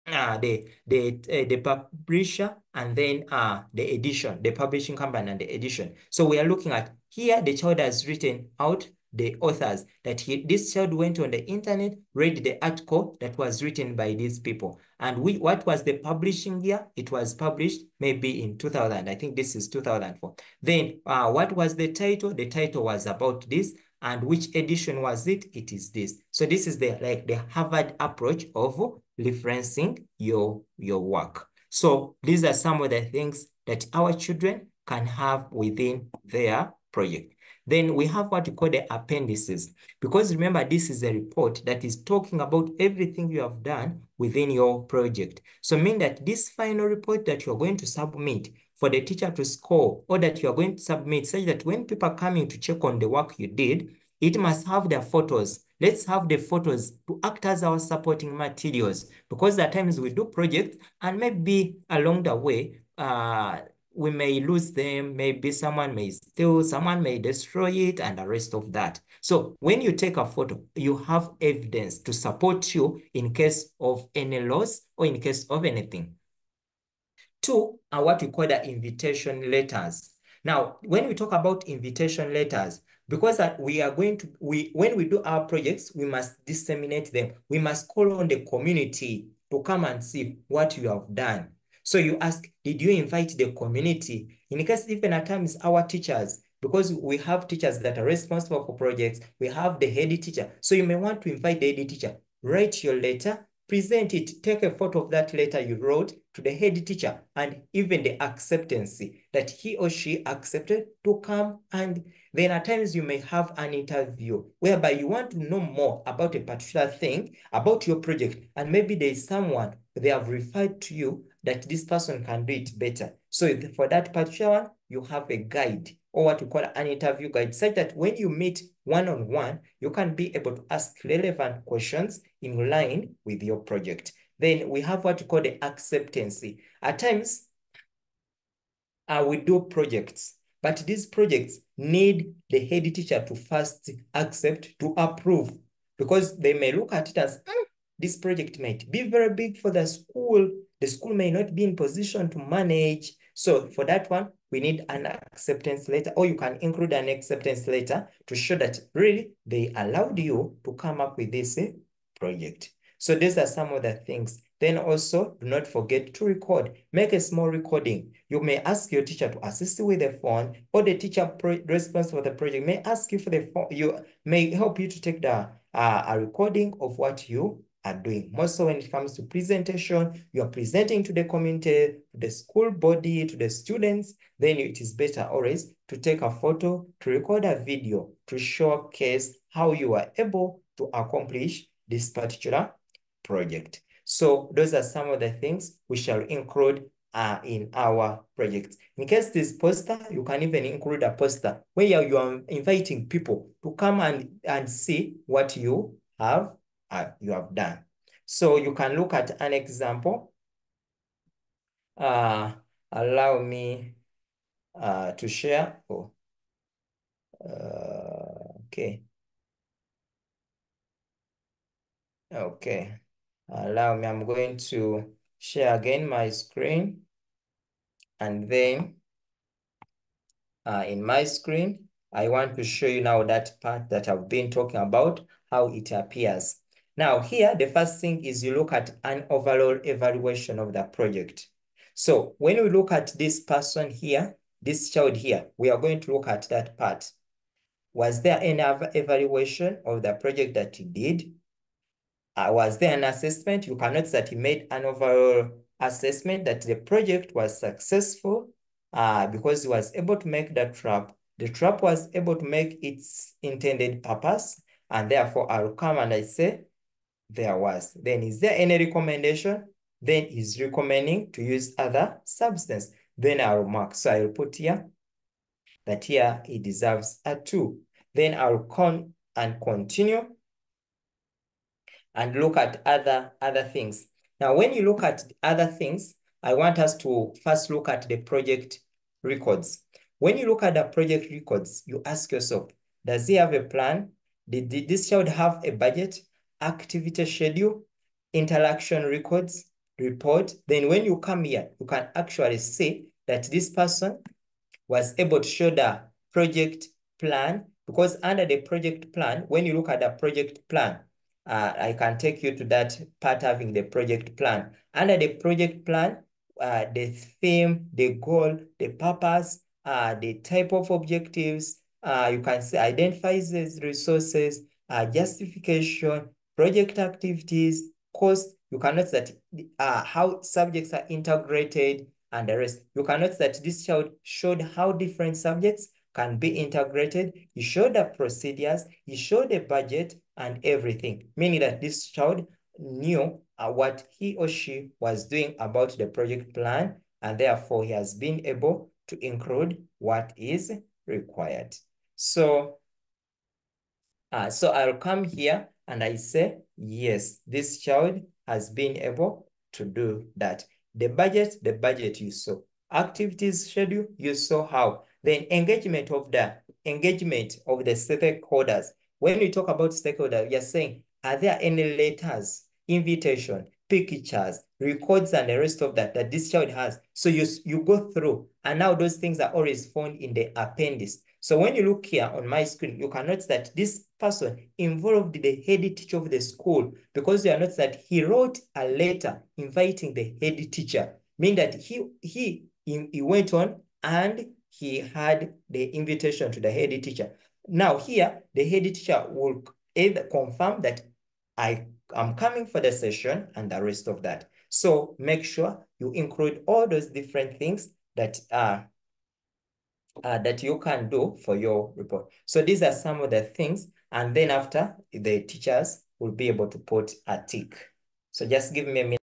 the publisher, and then the edition, the publishing company and the edition. So we are looking at here, the child has written out the authors, that this child went on the internet, read the article that was written by these people. And what was the publishing year? It was published maybe in 2000. I think this is 2004. Then what was the title? The title was about this. And which edition was it? It is this. So this is the Harvard approach of referencing your work. So these are some of the things that our children can have within their project. Then we have what we call the appendices, because remember, this is a report that is talking about everything you have done within your project. So mean that this final report that you're going to submit for the teacher to score, or that you're going to submit, such that when people are coming to check on the work you did, it must have their photos. Let's have the photos to act as our supporting materials, because at times we do projects and maybe along the way, we may lose them, maybe someone may steal, someone may destroy it, and the rest of that. So when you take a photo, you have evidence to support you in case of any loss or in case of anything. 2 are what we call the invitation letters. Now, when we talk about invitation letters, because we are going to, when we do our projects, we must disseminate them. We must call on the community to come and see what you have done. So you ask, did you invite the community? In case even at times our teachers, because we have teachers that are responsible for projects, we have the head teacher. So you may want to invite the head teacher. Write your letter, present it, take a photo of that letter you wrote to the head teacher, and even the acceptance that he or she accepted to come. And then at times you may have an interview whereby you want to know more about a particular thing, about your project, and maybe there is someone they have referred to you that this person can do it better. So for that particular one, you have a guide, or what we call an interview guide, such that when you meet one-on-one, you can be able to ask relevant questions in line with your project. Then we have what we call the acceptance. At times, we do projects, but these projects need the head teacher to first accept, to approve, because they may look at it as, this project might be very big for the school. The school may not be in position to manage. So for that one, we need an acceptance letter, or you can include an acceptance letter to show that really they allowed you to come up with this project. So these are some of the things. Then also, do not forget to record. Make a small recording. You may ask your teacher to assist you with the phone, or the teacher responsible for the project may ask you for the phone. You may help you to take a recording of what you are doing. Most so when it comes to presentation, you are presenting to the community, to the school body, to the students, then it is better always to take a photo, to record a video, to showcase how you are able to accomplish this particular project. So those are some of the things we shall include in our project. In case this poster, you can even include a poster where you are inviting people to come and see what you have done. So you can look at an example. Allow me to share. Oh, okay. Okay. Allow me, I'm going to share again my screen, and then in my screen, I want to show you now that part that I've been talking about, how it appears. Now here, the first thing is you look at an overall evaluation of the project. So when we look at this person here, this child here, we are going to look at that part. Was there any evaluation of the project that he did? Was there an assessment? You can notice that he made an overall assessment that the project was successful because he was able to make the trap. The trap was able to make its intended purpose, and therefore I'll come and I say there was. Then is there any recommendation? Then he's recommending to use other substance. Then I'll mark. So I'll put here that here he deserves a 2. Then I'll come and continue and look at other things. Now, when you look at other things, I want us to first look at the project records. When you look at the project records, you ask yourself, does he have a plan? Did this child have a budget, activity schedule, interaction records, report? Then when you come here, you can actually see that this person was able to show the project plan, because under the project plan, when you look at the project plan, I can take you to that part having the project plan. Under the project plan, the theme, the goal, the purpose, the type of objectives, you can see identifies these resources, justification, project activities, cost. You can notice that how subjects are integrated and the rest. You can notice that this child showed how different subjects can be integrated. He showed the procedures, he showed the budget and everything, meaning that this child knew what he or she was doing about the project plan, and therefore he has been able to include what is required. So I'll come here and I say, yes, this child has been able to do that. The budget you saw. Activities schedule, you saw how. Then engagement of the stakeholders. When we talk about stakeholders, we are saying, are there any letters, invitation, pictures, records, and the rest of that this child has? So you go through, and now those things are always found in the appendix. So when you look here on my screen, you can notice that this person involved the head teacher of the school, because you notice that he wrote a letter inviting the head teacher, meaning that he went on and he had the invitation to the head teacher. Now here, the head teacher will either confirm that I am coming for the session and the rest of that. So make sure you include all those different things that that you can do for your report. So these are some of the things, and then after, the teachers will be able to put a tick. So just give me a minute.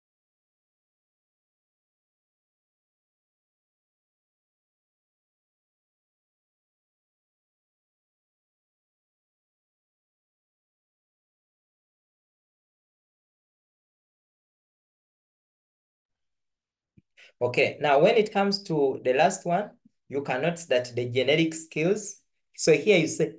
Okay, now when it comes to the last one, you can notice that the generic skills. So here you say,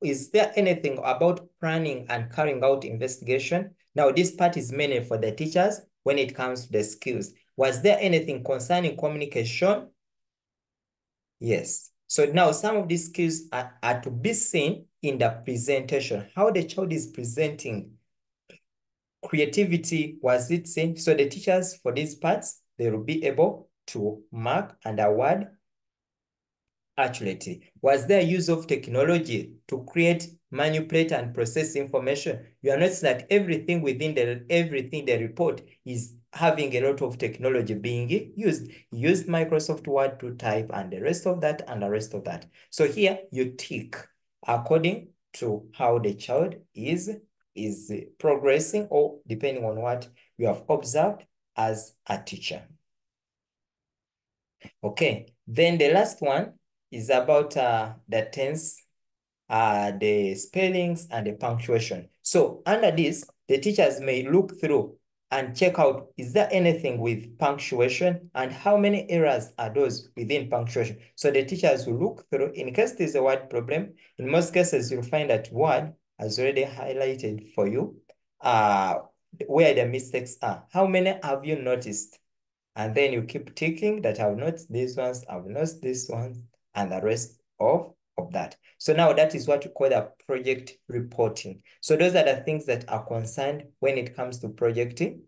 is there anything about planning and carrying out investigation? Now this part is mainly for the teachers when it comes to the skills. Was there anything concerning communication? Yes. So now some of these skills are to be seen in the presentation, how the child is presenting creativity was it seen? So the teachers for these parts, they will be able to mark and award accuracy. Was there use of technology to create, manipulate, and process information? You are noticing that everything within the report is having a lot of technology being used. You used Microsoft Word to type and the rest of that and the rest of that. So here you tick according to how the child is progressing, or depending on what you have observed as a teacher. Okay, then the last one is about the tense, the spellings, and the punctuation. So under this, the teachers may look through and check out, is there anything with punctuation, and how many errors are those within punctuation? So the teachers will look through. In case there's a word problem, in most cases, you'll find that word has already highlighted for you where the mistakes are. How many have you noticed? And then you keep ticking that I've noticed these ones, I've noticed this one, and the rest of that. So now that is what we call the project reporting. So those are the things that are concerned when it comes to projecting,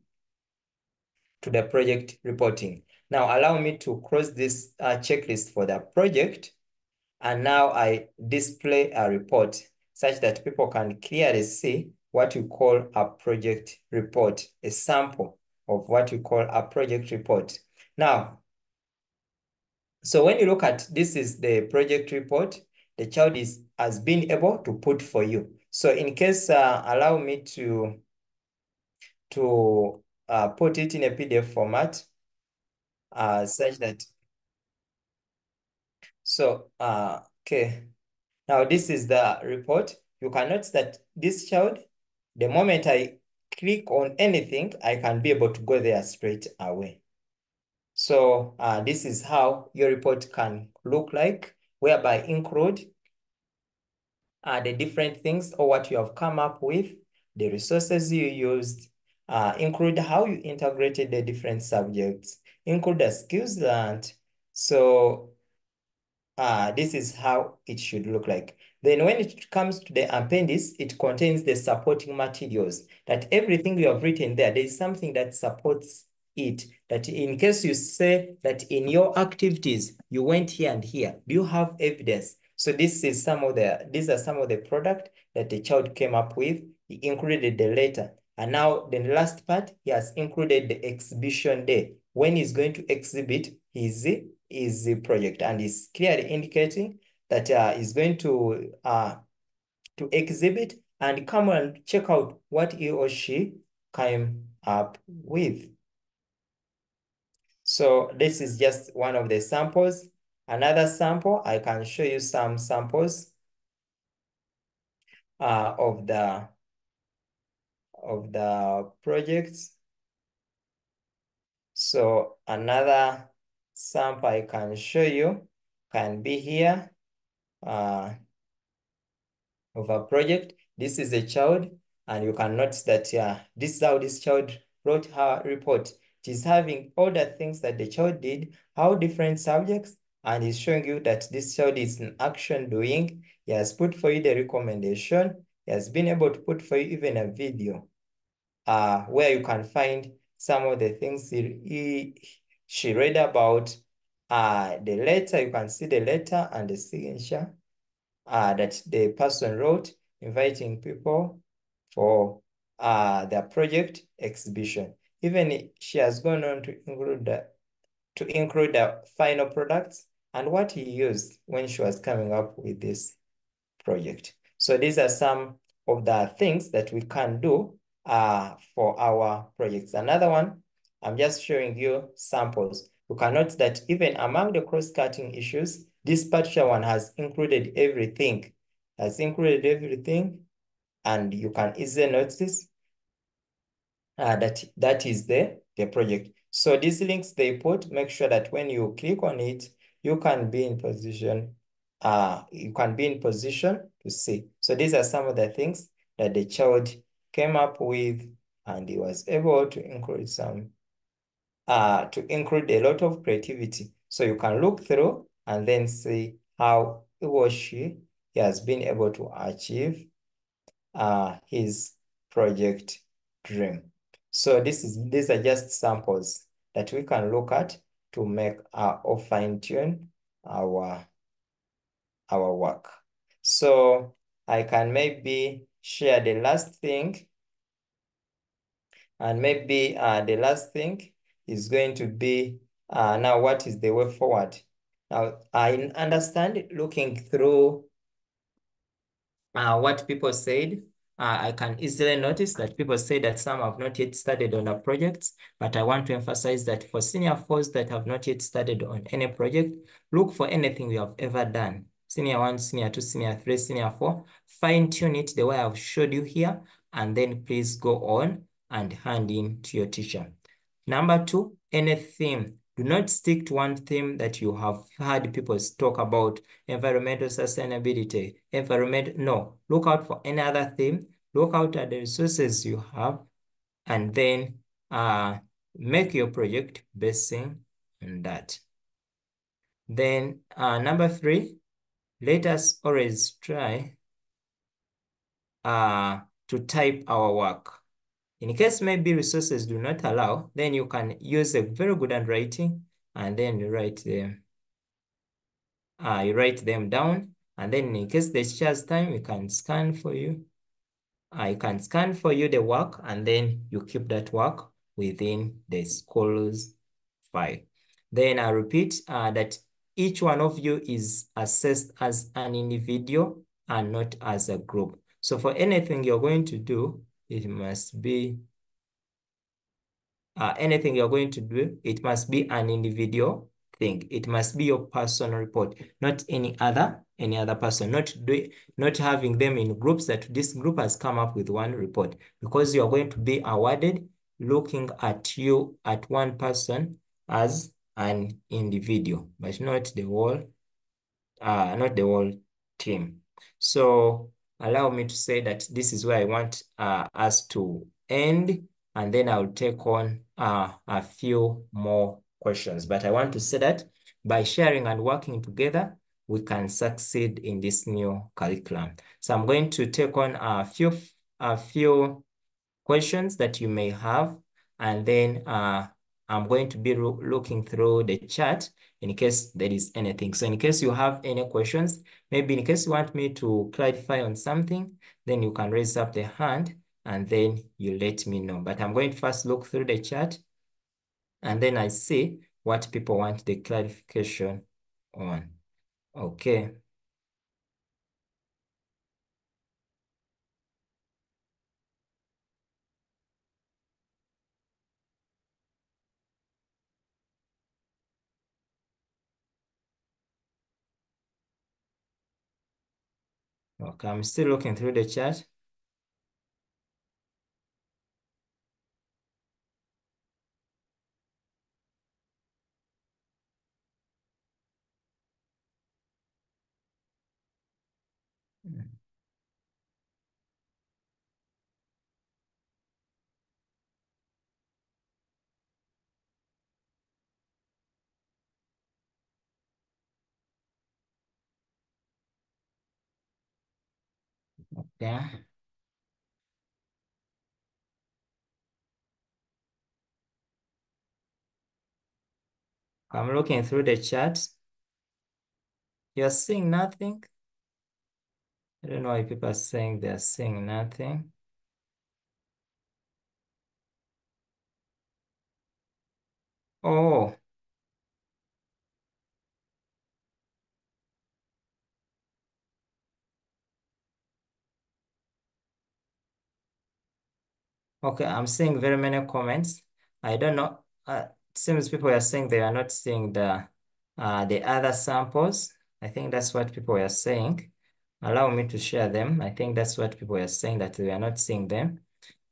to the project reporting. Now allow me to cross this checklist for the project. And now I display a report such that people can clearly see what we call a project report, a sample of what we call a project report. Now, so when you look at this is the project report, the child has been able to put for you. So in case, allow me to put it in a PDF format, such that, so, okay. Now this is the report. You can notice that this child, the moment I click on anything, I can be able to go there straight away. So this is how your report can look like, whereby include the different things or what you have come up with, the resources you used, include how you integrated the different subjects, include the skills learned. So this is how it should look like. Then when it comes to the appendix, it contains the supporting materials, that everything you have written there is something that supports it. That in case you say that in your activities, you went here and here, do you have evidence? So these are some of the product that the child came up with. He included the letter. And now the last part, he has included the exhibition day. When he's going to exhibit his project, and is clearly indicating that is going to exhibit and come and check out what he or she came up with. So this is just one of the samples. Another sample, I can show you some samples of the projects. So another sample I can show you can be here of a project. This is a child, and you can notice that this is how this child wrote her report. It is having all the things that the child did, how different subjects, and is showing you that this child is in action doing. He has put for you the recommendation. He has been able to put for you even a video where you can find some of the things she read about. The letter, you can see the letter and the signature that the person wrote, inviting people for their project exhibition. Even she has gone on to include the final products and what he used when she was coming up with this project. So these are some of the things that we can do for our projects. Another one, I'm just showing you samples. You can note that even among the cross-cutting issues, this particular one has included everything. And you can easily notice that is the project. So these links they put, make sure that when you click on it, you can be in position to see. So these are some of the things that the child came up with, and he was able to include a lot of creativity. So you can look through and then see how he or she has been able to achieve his project dream. So these are just samples that we can look at to make or fine tune our work. So I can maybe share the last thing, and maybe the last thing is going to be now what is the way forward. Now I understand looking through what people said. I can easily notice that people say that some have not yet started on our projects, but I want to emphasize that for senior fours that have not yet started on any project, look for anything you have ever done. Senior 1, Senior 2, Senior 3, Senior 4, fine tune it the way I've showed you here, and then please go on and hand in to your teacher. Number 2, any theme. Do not stick to one theme that you have heard people talk about, environmental sustainability, no. Look out for any other theme, look out at the resources you have, and then make your project basing on that. Then number 3, let us always try to type our work. In case maybe resources do not allow, then you can use a very good handwriting, and then you write them down, and then in case the teacher has time, we can scan for you. I can scan for you the work, and then you keep that work within the school's file. Then I repeat that each one of you is assessed as an individual and not as a group. So for anything you're going to do, it must be it must be an individual thing. It must be your personal report, not any other person, not having them in groups that this group has come up with one report, because you are going to be awarded looking at you at one person as an individual, but not the whole team. So allow me to say that this is where I want us to end, and then I'll take on a few more questions. But I want to say that by sharing and working together, we can succeed in this new curriculum. So I'm going to take on a few questions that you may have, and then I'm going to be looking through the chat in case there is anything. So in case you have any questions, maybe in case you want me to clarify on something, then you can raise up the hand and then you let me know. But I'm going to first look through the chat, and then I see what people want the clarification on. Okay. Okay, I'm still looking through the chat. Yeah. I'm looking through the chat. You're seeing nothing? I don't know why people are saying they're seeing nothing. Oh, okay. I'm seeing very many comments. I don't know. It seems people are saying they are not seeing the other samples. I think that's what people are saying. Allow me to share them. I think that's what people are saying, that they are not seeing them.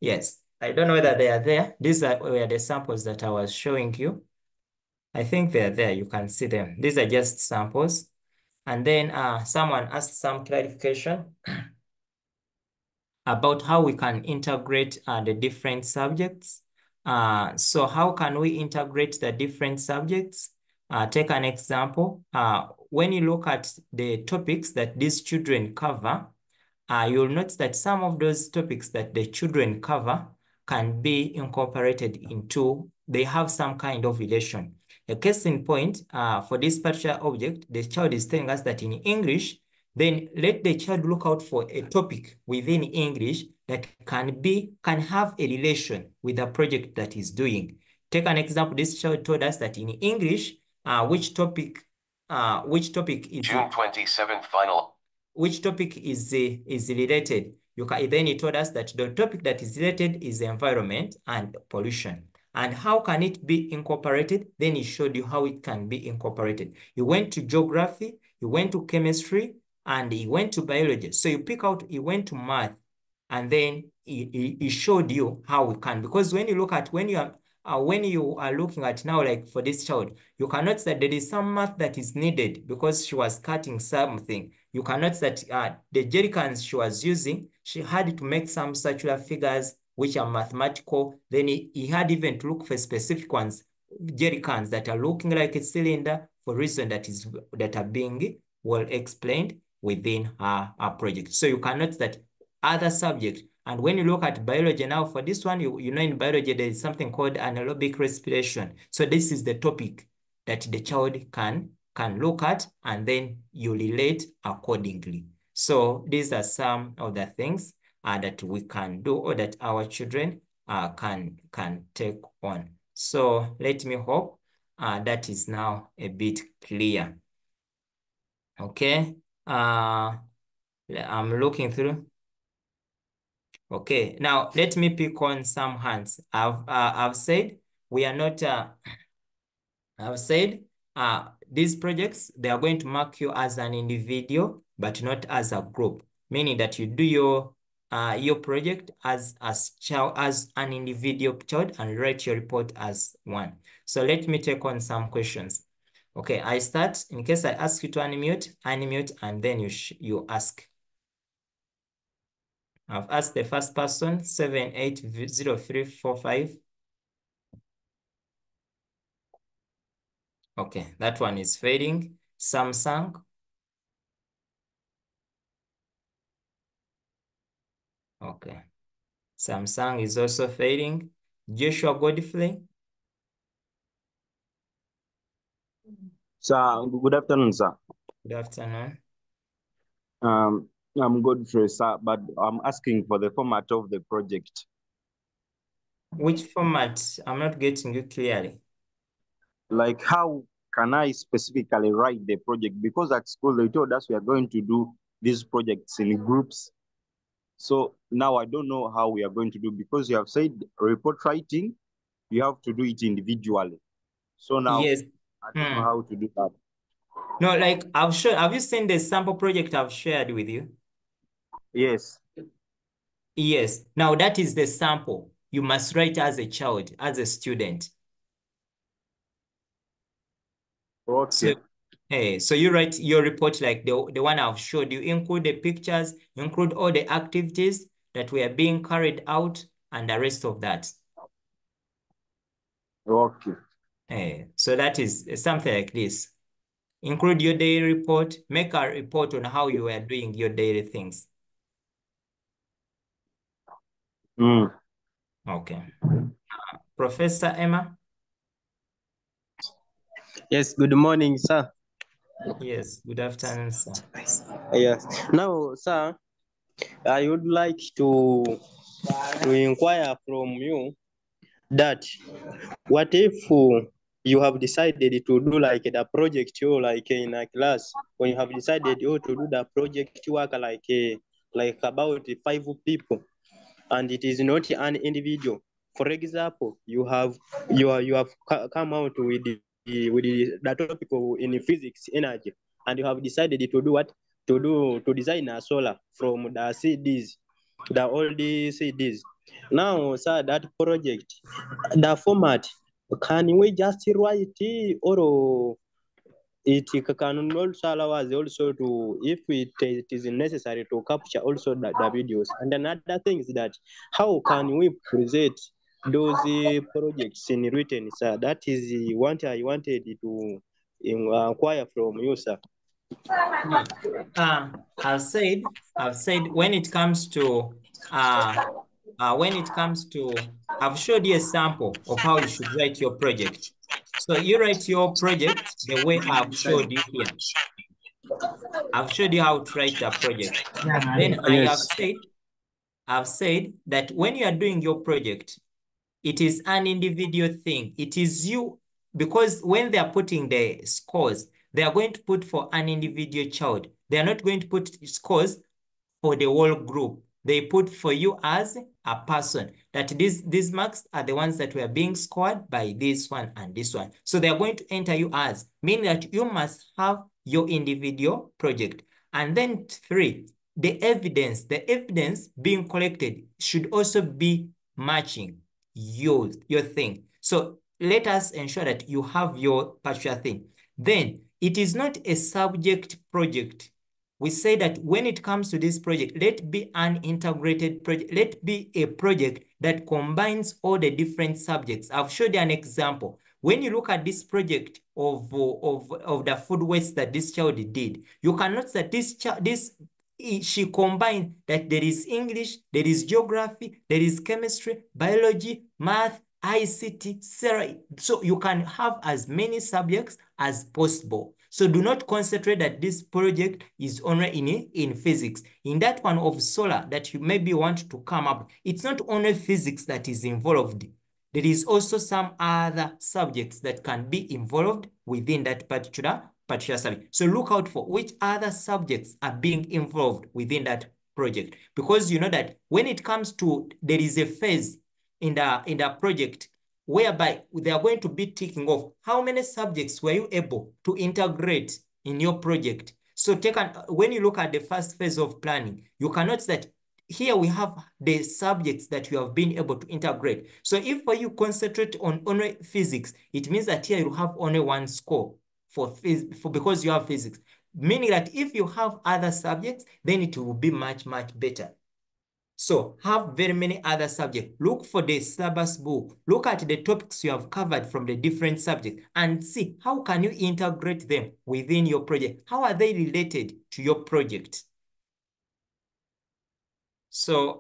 Yes. I don't know whether they are there. These were the samples that I was showing you. I think they're there. You can see them. These are just samples. And then someone asked some clarification about how we can integrate the different subjects. So how can we integrate the different subjects? Take an example. When you look at the topics that these children cover, you'll notice that some of those topics that the children cover can be incorporated into, they have some kind of relation. A case in point, for this particular object, the child is telling us that in English, then let the child look out for a topic within English that can have a relation with the project that he's doing. Take an example. This child told us that in English, which topic is June 27th final. Which topic is related? Then he told us that the topic that is related is environment and pollution. And how can it be incorporated? Then he showed you how it can be incorporated. He went to geography, he went to chemistry, and he went to biology. So you pick out, he went to math, and then he showed you how we can. Because when you look at, when you are looking at now, like for this child, you cannot say that there is some math that is needed because she was cutting something. You cannot say that the jerry cans she was using, she had to make some circular figures which are mathematical. Then he had even to look for specific ones, jerry cans that are looking like a cylinder for reason that are being well explained within our project. So you cannot say that other subject. And when you look at biology now, for this one, you know in biology, there is something called anaerobic respiration. So this is the topic that the child can look at, and then you relate accordingly. So these are some of the things that we can do, or that our children can take on. So let me hope that is now a bit clear. Okay. I'm looking through. Okay, now let me pick on some hands. I've said we are not. I've said these projects, they are going to mark you as an individual, but not as a group. Meaning that you do your project as an individual child and write your report as one. So let me take on some questions. Okay, I start. In case I ask you to unmute, and then you ask. I've asked the first person, 780345. Okay, that one is fading. Samsung. Okay. Samsung is also fading. Joshua Godfrey. Sir, good afternoon, sir. Good afternoon. I'm Godfrey, sir, but I'm asking for the format of the project. Which format? I'm not getting you clearly. Like, how can I specifically write the project? Because at school, they told us we are going to do these projects in groups. So now I don't know how we are going to do, because you have said report writing, you have to do it individually. So now Yes. I don't know how to do that. No, like I've shown, have you seen the sample project I've shared with you? Yes. Yes. Now that is the sample. You must write as a child, as a student. Okay. So you write your report like the one I've showed you, include the pictures, include all the activities that were being carried out, and the rest of that. Okay. So that is something like this. Include your daily report, make a report on how you are doing your daily things. Okay. Professor Emma? Yes, good morning, sir. Yes, good afternoon, sir. Yes. Now, sir, I would like to inquire from you that what if you have decided to do like the project you like in a class, when you have decided to do the project work like about 5 people, and it is not an individual. For example, you have come out with the topic in physics energy, and you have decided to do what? To design a solar from the CDs, the old CDs. Now, sir, that project, the format, can we just write it, or it can also allow us also to, if it is necessary, to capture also the videos. And another thing is that how can we present those projects in written, sir? That is what I wanted to inquire from you, sir. I've said when it comes to when it comes to, I've showed you a sample of how you should write your project. So you write your project the way I've showed you here. I've showed you how to write a project. Then Yes. I've said that when you are doing your project, it is an individual thing. It is you, because when they are putting the scores, they are going to put for an individual child. They are not going to put scores for the whole group. They put for you as a person, that these marks are the ones that were being scored by this one and this one. So they are going to enter you as, meaning that you must have your individual project. And then 3, the evidence being collected should also be matching your thing. So let us ensure that you have your particular thing. Then it is not a subject project. We say that when it comes to this project, let be an integrated project. Let be a project that combines all the different subjects. I've showed you an example. When you look at this project of the food waste that this child did, you can notice that she combined that there is English, there is geography, there is chemistry, biology, math, ICT, so you can have as many subjects as possible. So do not concentrate that this project is only in physics. In that one of solar that you maybe want to come up, it's not only physics that is involved. There is also some other subjects that can be involved within that particular subject. So look out for which other subjects are being involved within that project. Because you know that when it comes to, there is a phase in the project whereby they are going to be ticking off how many subjects were you able to integrate in your project. So when you look at the first phase of planning, you can notice that here we have the subjects that you have been able to integrate. So if for you concentrate on only physics, it means that here you have only one score because you have physics. Meaning that if you have other subjects, then it will be much, much better. So have very many other subjects. Look for the syllabus book. Look at the topics you have covered from the different subjects and see how can you integrate them within your project. How are they related to your project? So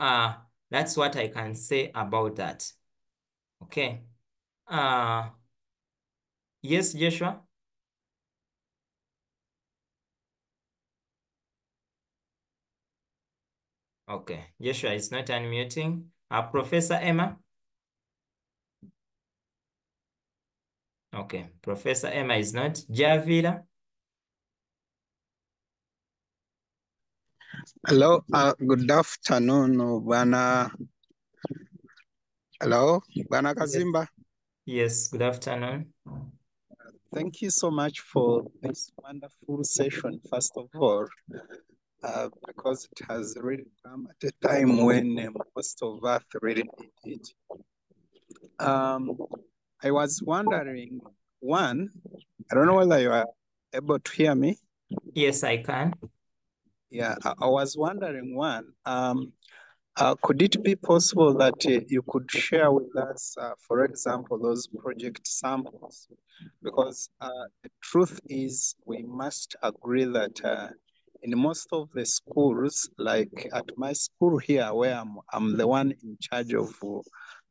that's what I can say about that. Okay. Yes, Joshua? Okay, Joshua is not unmuting. Professor Emma? Okay, Professor Emma is not. Javila? Hello, good afternoon, Bwana. Hello, Bwana Kazimba. Yes, good afternoon. Thank you so much for this wonderful session, first of all, because it has really come at a time when most of us really need it. I was wondering, one, I don't know whether you are able to hear me. Yes, I can. Yeah, I was wondering, one, could it be possible that you could share with us, for example, those project samples? Because the truth is, we must agree that in most of the schools, like at my school here, where I'm the one in charge of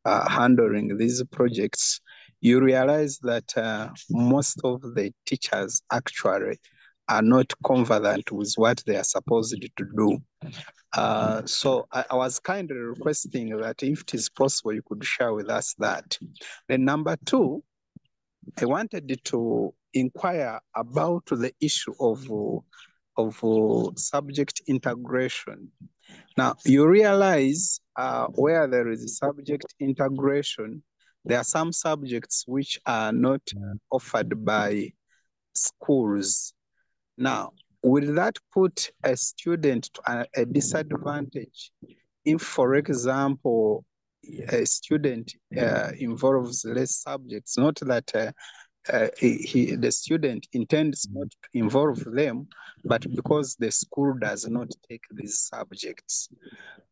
handling these projects, you realize that most of the teachers actually are not conversant with what they are supposed to do. So I was kindly requesting that if it is possible, you could share with us that. Then number two, I wanted to inquire about the issue of subject integration. Now, you realize where there is subject integration, there are some subjects which are not offered by schools. Now, will that put a student to a disadvantage if, for example, a student involves less subjects? Not that the student intends not to involve them, but because the school does not take these subjects.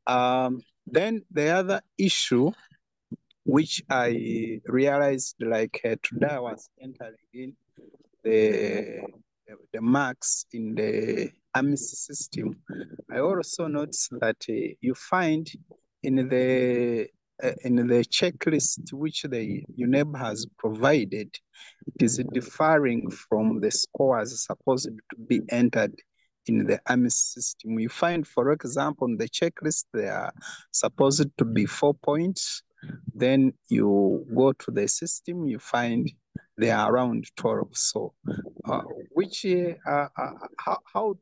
Then the other issue, which I realized like today I was entering in the marks in the AMIS system, I also noticed that you find in the checklist which the UNEB has provided, it is differing from the scores supposed to be entered in the AMIS system. You find, for example, on the checklist, they are supposed to be 4 points. Then you go to the system, you find they are around 12. So how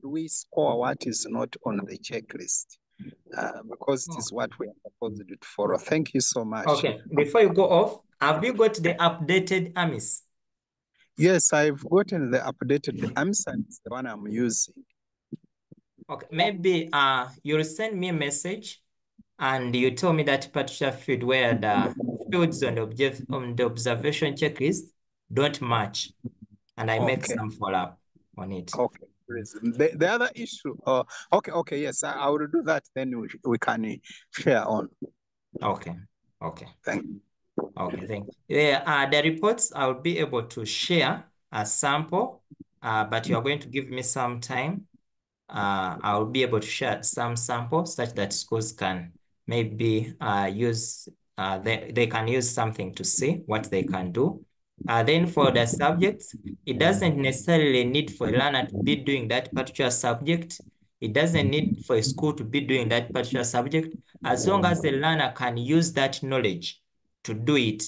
do we score what is not on the checklist? Because it is what we are supposed to follow. Thank you so much. Okay, before you go off, have you got the updated AMIS? Yes, I've gotten the updated AMIS, and it's the one I'm using. Okay, maybe you'll send me a message and you tell me that particular field where the fields on the observation checklist don't match, and I make some follow-up on it. Okay. The other issue, okay, yes, I will do that. Then we can share on. Okay. Thank you. Okay, thank you. Yeah, the reports I'll be able to share a sample, but you are going to give me some time. I'll be able to share some samples such that schools can maybe use, they can use something to see what they can do. Then for the subjects, it doesn't necessarily need for a learner to be doing that particular subject. It doesn't need for a school to be doing that particular subject. As long as the learner can use that knowledge to do it,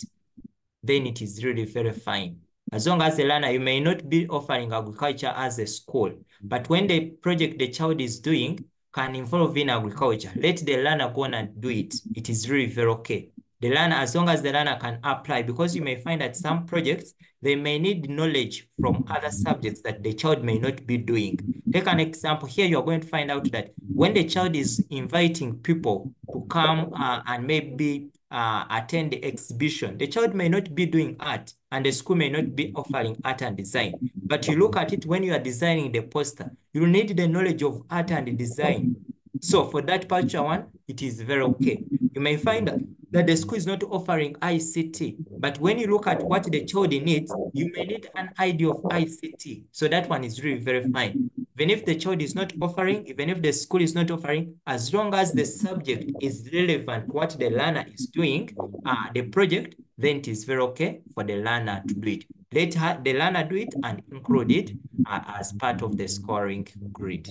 then it is really very fine. As long as the learner, you may not be offering agriculture as a school, but when the project the child is doing can involve in agriculture, let the learner go on and do it. It is really very okay. The learner, as long as the learner can apply, because you may find that some projects, they may need knowledge from other subjects that the child may not be doing. Take an example. Here you are going to find out that when the child is inviting people to come and maybe attend the exhibition, the child may not be doing art and the school may not be offering art and design. But you look at it when you are designing the poster, you need the knowledge of art and design. So for that particular one, it is very okay. You may find that the school is not offering ICT, but when you look at what the child needs, you may need an idea of ICT. So that one is really very fine. Even if the child is not offering, even if the school is not offering, as long as the subject is relevant to what the learner is doing, the project, then it is very okay for the learner to do it. Let the learner do it and include it as part of the scoring grid.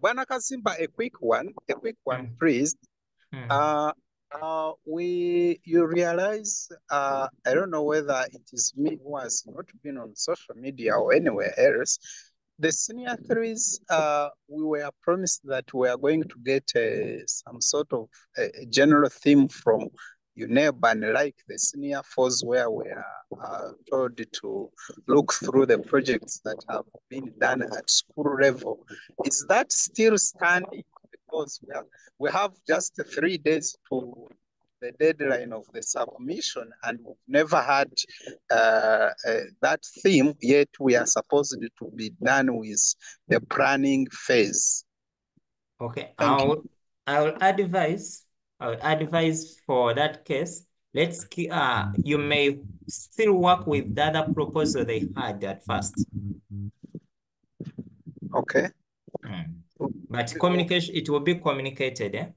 Bwana Kasimba, a quick one, please. You realize, I don't know whether it is me who has not been on social media or anywhere else. The senior threes, we were promised that we are going to get some sort of a general theme from UNEB, and like the senior fours, where we are told to look through the projects that have been done at school level. Is that still standing? Because we have just 3 days to the deadline of the submission, and we've never had that theme, yet we are supposed to be done with the planning phase. Okay, Thank you. I will advise for that case, you may still work with the other proposal they had at first. Okay. But communication, it will be communicated,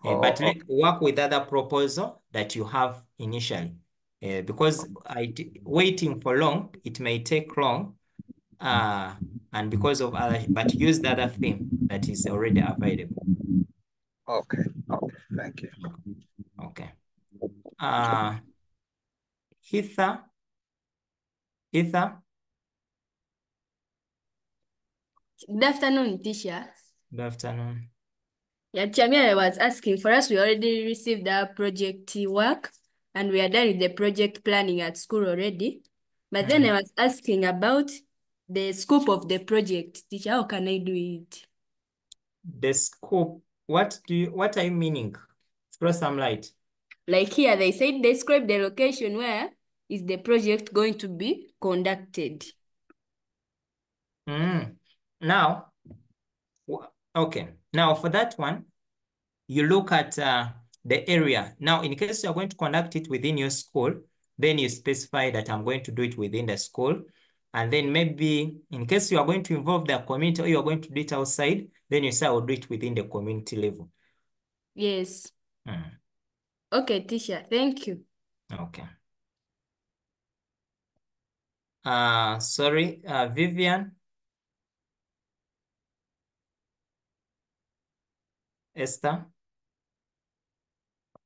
but work with other proposal that you have initially. Because waiting for long, it may take long, and because of other, but use the other theme that is already available. Okay, thank you. Okay. Heather? Good afternoon, teacher. Good afternoon. Yeah, Chamia, I was asking, for us, we already received our project work and we are done with the project planning at school already. But then I was asking about the scope of the project. Teacher, how can I do it? The scope, what are you meaning? Throw some light. Like here, they said describe the location where is the project going to be conducted. Now, okay. Now for that one, you look at the area. Now, in case you're going to conduct it within your school, then you specify that I'm going to do it within the school. And then maybe in case you are going to involve the community or you're going to do it outside, then you say I'll do it within the community level. Yes. Mm, Okay, teacher. Thank you. okay. Sorry, Vivian, Esther.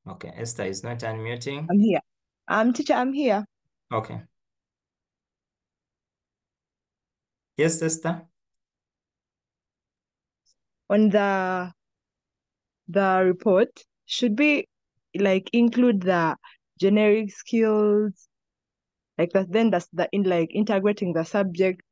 Okay, Esther is not unmuting. I'm here. Teacher, I'm here. Okay. Yes, Esther. On the report, should we like include the generic skills, like that? Then that's the in like integrating the subject,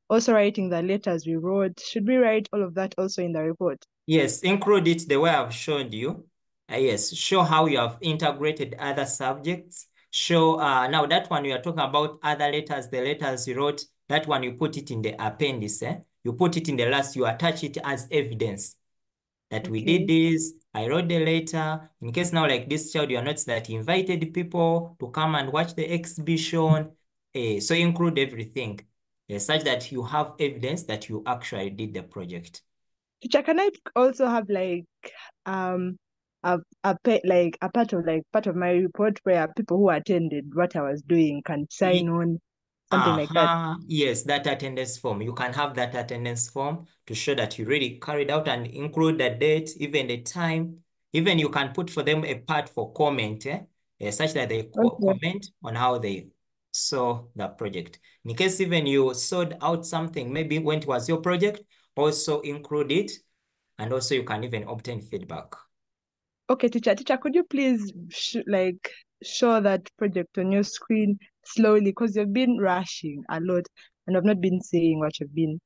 also writing the letters we wrote. Should we write all of that also in the report? Yes, include it the way I've showed you. Yes, show how you have integrated other subjects. Show now that one you are talking about other letters, the letters you wrote, that one you put it in the appendix. You put it in the last, you attach it as evidence that we did this. I wrote the letter. In case now like this child, you are not that he invited people to come and watch the exhibition. So include everything such that you have evidence that you actually did the project. Teacher, can I also have like like a part of my report where people who attended what I was doing can sign on, something like that? Yes, that attendance form. You can have that attendance form to show that you really carried out and include the date, even the time. Even you can put for them a part for comment, such that they comment on how they saw the project. In case even you sorted out something, maybe when it was your project, also include it. And also you can even obtain feedback. Okay, teacher, could you please show that project on your screen slowly, because you've been rushing a lot and I've not been seeing what you've been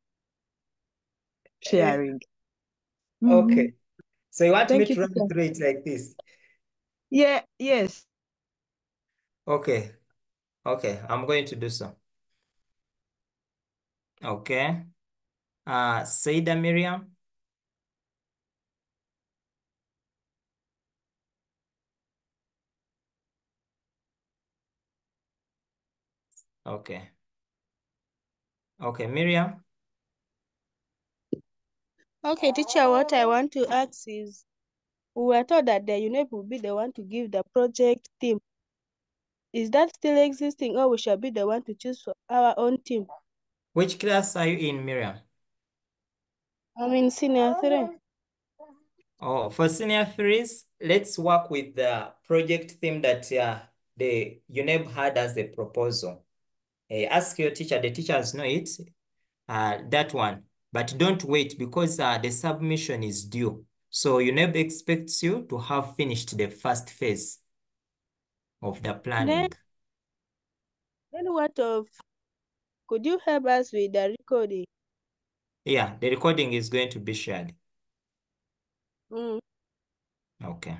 sharing. Okay. So you want me Thank to you, run teacher. through it like this? Yes. Okay. Okay, I'm going to do so. Okay. Saida Miriam. Okay. Okay, Miriam. Okay, teacher, what I want to ask is, we were told that the UNEP will be the one to give the project theme. Is that still existing, or we shall be the one to choose for our own team? Which class are you in, Miriam? I'm in senior 3. Oh, for senior threes, let's work with the project theme that the UNEP had as a proposal. Ask your teacher, the teachers know it, that one. But don't wait because the submission is due. So UNEP expects you to have finished the first phase of the planning. Then what of, could you help us with the recording? Yeah, the recording is going to be shared. Okay.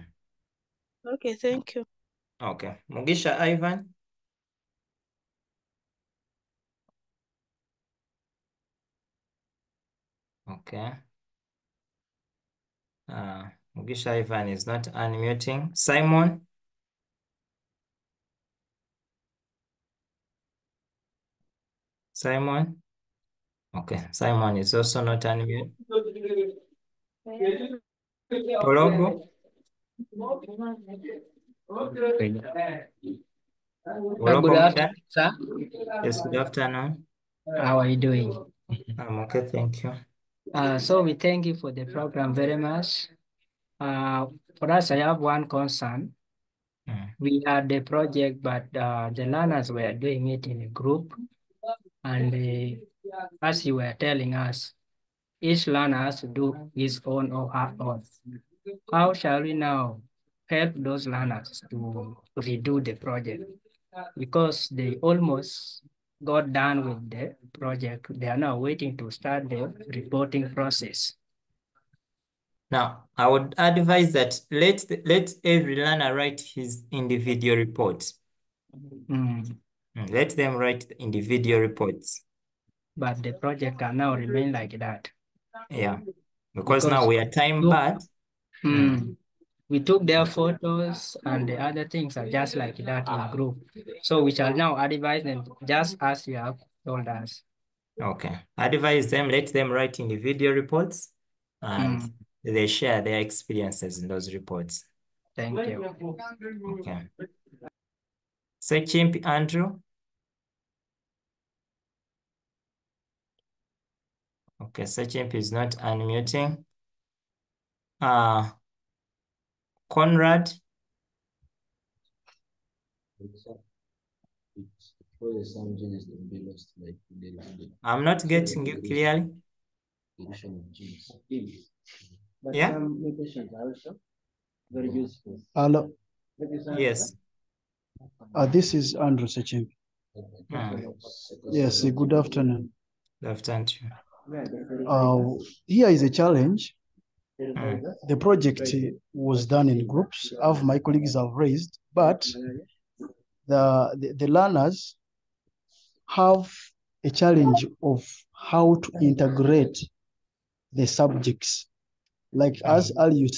Okay, thank you. Okay. Mugisha Ivan. Okay. Mugisha Ivan is not unmuting. Simon. Simon. Okay. Simon is also not unmuted. Ologo. Good afternoon, sir. Yes, good afternoon. How are you doing? I'm okay, thank you. So we thank you for the program very much. For us, I have one concern. We had the project, but the learners were doing it in a group. And as you were telling us, each learner has to do his own or her own. How shall we now help those learners to redo the project? Because they almost got done with the project. They are now waiting to start the reporting process. Now, I would advise that let every learner write his individual report. Let them write the individual reports. But the project can now remain like that. Yeah, because now we are time bad. We took their photos and the other things are just like that in group. So we shall now advise them just as you have told us. Okay, advise them, let them write individual reports and they share their experiences in those reports. Thank you. Okay. Sechimp Andrew. Okay, Sechimp is not unmuting. Conrad. I'm not getting you clearly. Yeah? Hello. Yes. This is Andrew Sechimp. Yes, good afternoon. Good afternoon to you. Here is a challenge. The project was done in groups, as my colleagues have raised, but the learners have a challenge of how to integrate the subjects. Like as Ali, you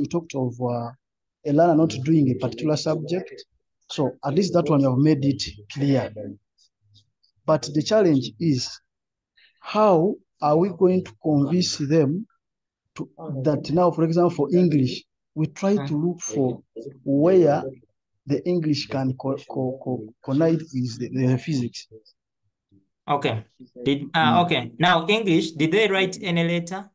talked of a learner not doing a particular subject. So at least that one you have made it clear. But the challenge is, how are we going to convince them that now, for example, for English, we try to look for where the English can connect with the physics. Okay. Okay. Now English, did they write any letter?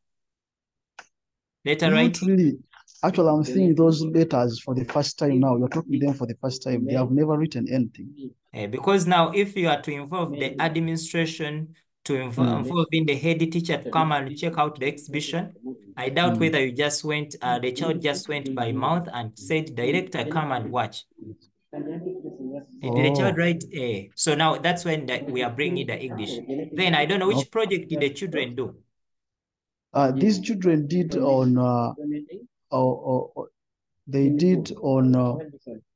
Letter Not writing? really. Actually, I'm seeing those letters for the first time now. You're talking to them for the first time. They have never written anything. Because now if you are to involve the administration to involve in the head teacher to come and check out the exhibition, I doubt whether you just went, the child just went by mouth and said, director, come and watch. Did the child write A? So now that's when we are bringing the English. Then I don't know, which project did the children do? These children did on, they did on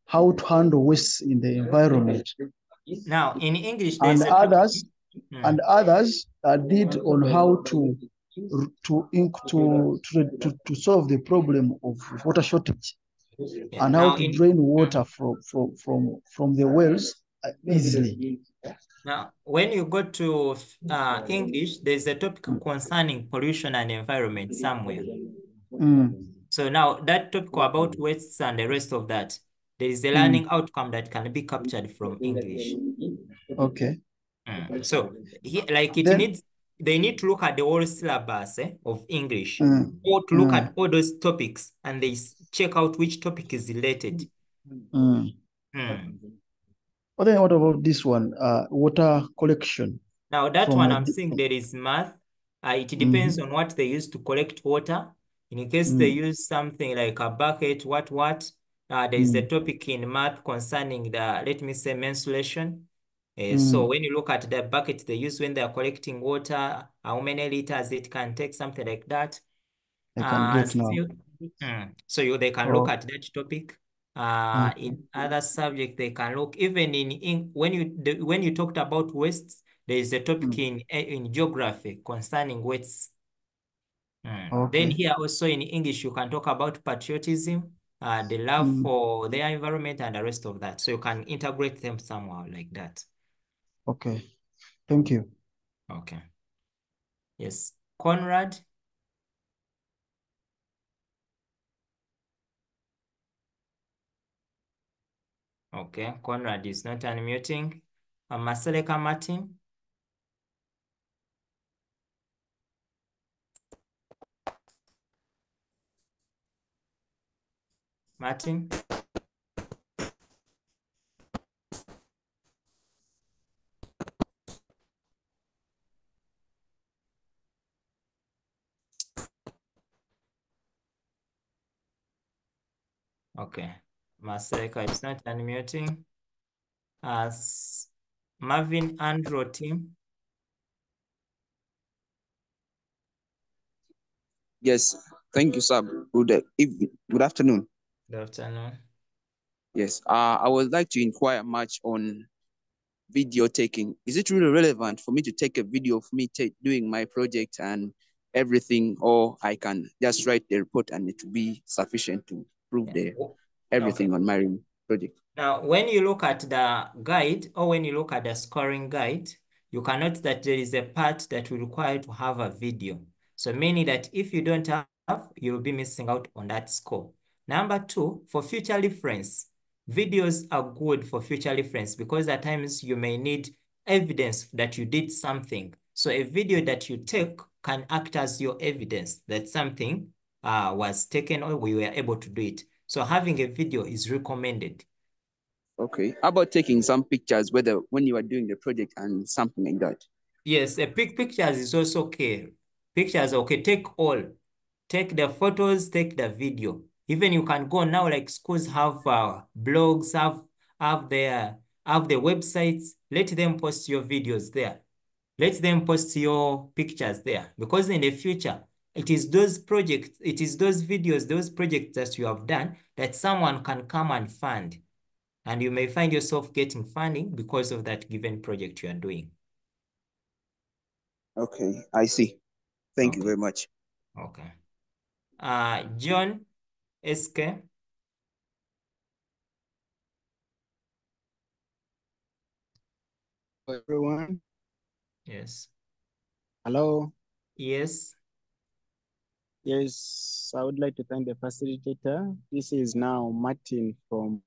how to handle waste in the environment. Now in English, and others, did on how to solve the problem of water shortage, and how to drain water from the wells easily. Now, when you go to English, there's a topic concerning pollution and environment somewhere. So now that topic about wastes and the rest of that, there is a learning outcome that can be captured from English. Okay. So like they need to look at the whole syllabus of English, or to look at all those topics and they check out which topic is related. What about this one? Water collection. Now that one, I'm seeing there is math. It depends on what they use to collect water. In case they use something like a bucket, there is a topic in math concerning the, let me say, mensuration. So when you look at the bucket they use when they are collecting water, how many liters it can take, something like that. I can get now. So they can look at that topic. In other subject, they can look even when you talked about wastes, there is a topic in geography concerning wastes. Then here also in English, you can talk about patriotism, the love for their environment and the rest of that. So you can integrate them somehow like that. Okay, thank you. Okay. Yes, Conrad. Okay, Conrad is not unmuting. Maseleka Martin. Martin. Okay, Maseleka is not unmuting. As Marvin Andrew team. Yes, thank you, sir. Good evening. Good afternoon. Good afternoon. Yes, I would like to inquire much on video taking. Is it really relevant for me to take a video of me doing my project and everything, or I can just write the report and it will be sufficient to prove everything on my project? Now, when you look at the guide or when you look at the scoring guide, you can note that there is a part that will require to have a video. So meaning that if you don't have you'll be missing out on that score. Number 2, for future reference, videos are good for future reference because at times you may need evidence that you did something. So a video that you take can act as your evidence that something was taken or we were able to do it. So having a video is recommended. Okay. How about taking some pictures, whether when you are doing the project and something like that? Yes, pictures is also okay. Pictures, okay, take all. Take the photos, take the video. Even you can go now, like schools have blogs, have the websites. Let them post your videos there. Let them post your pictures there. Because in the future, it is those projects, it is those videos, those projects that you have done that someone can come and fund. And you may find yourself getting funding because of that given project you are doing. Okay, I see. Thank you very much. Okay. John SK. Everyone. Yes. Hello. Yes. Yes, I would like to thank the facilitator. This is now Martin from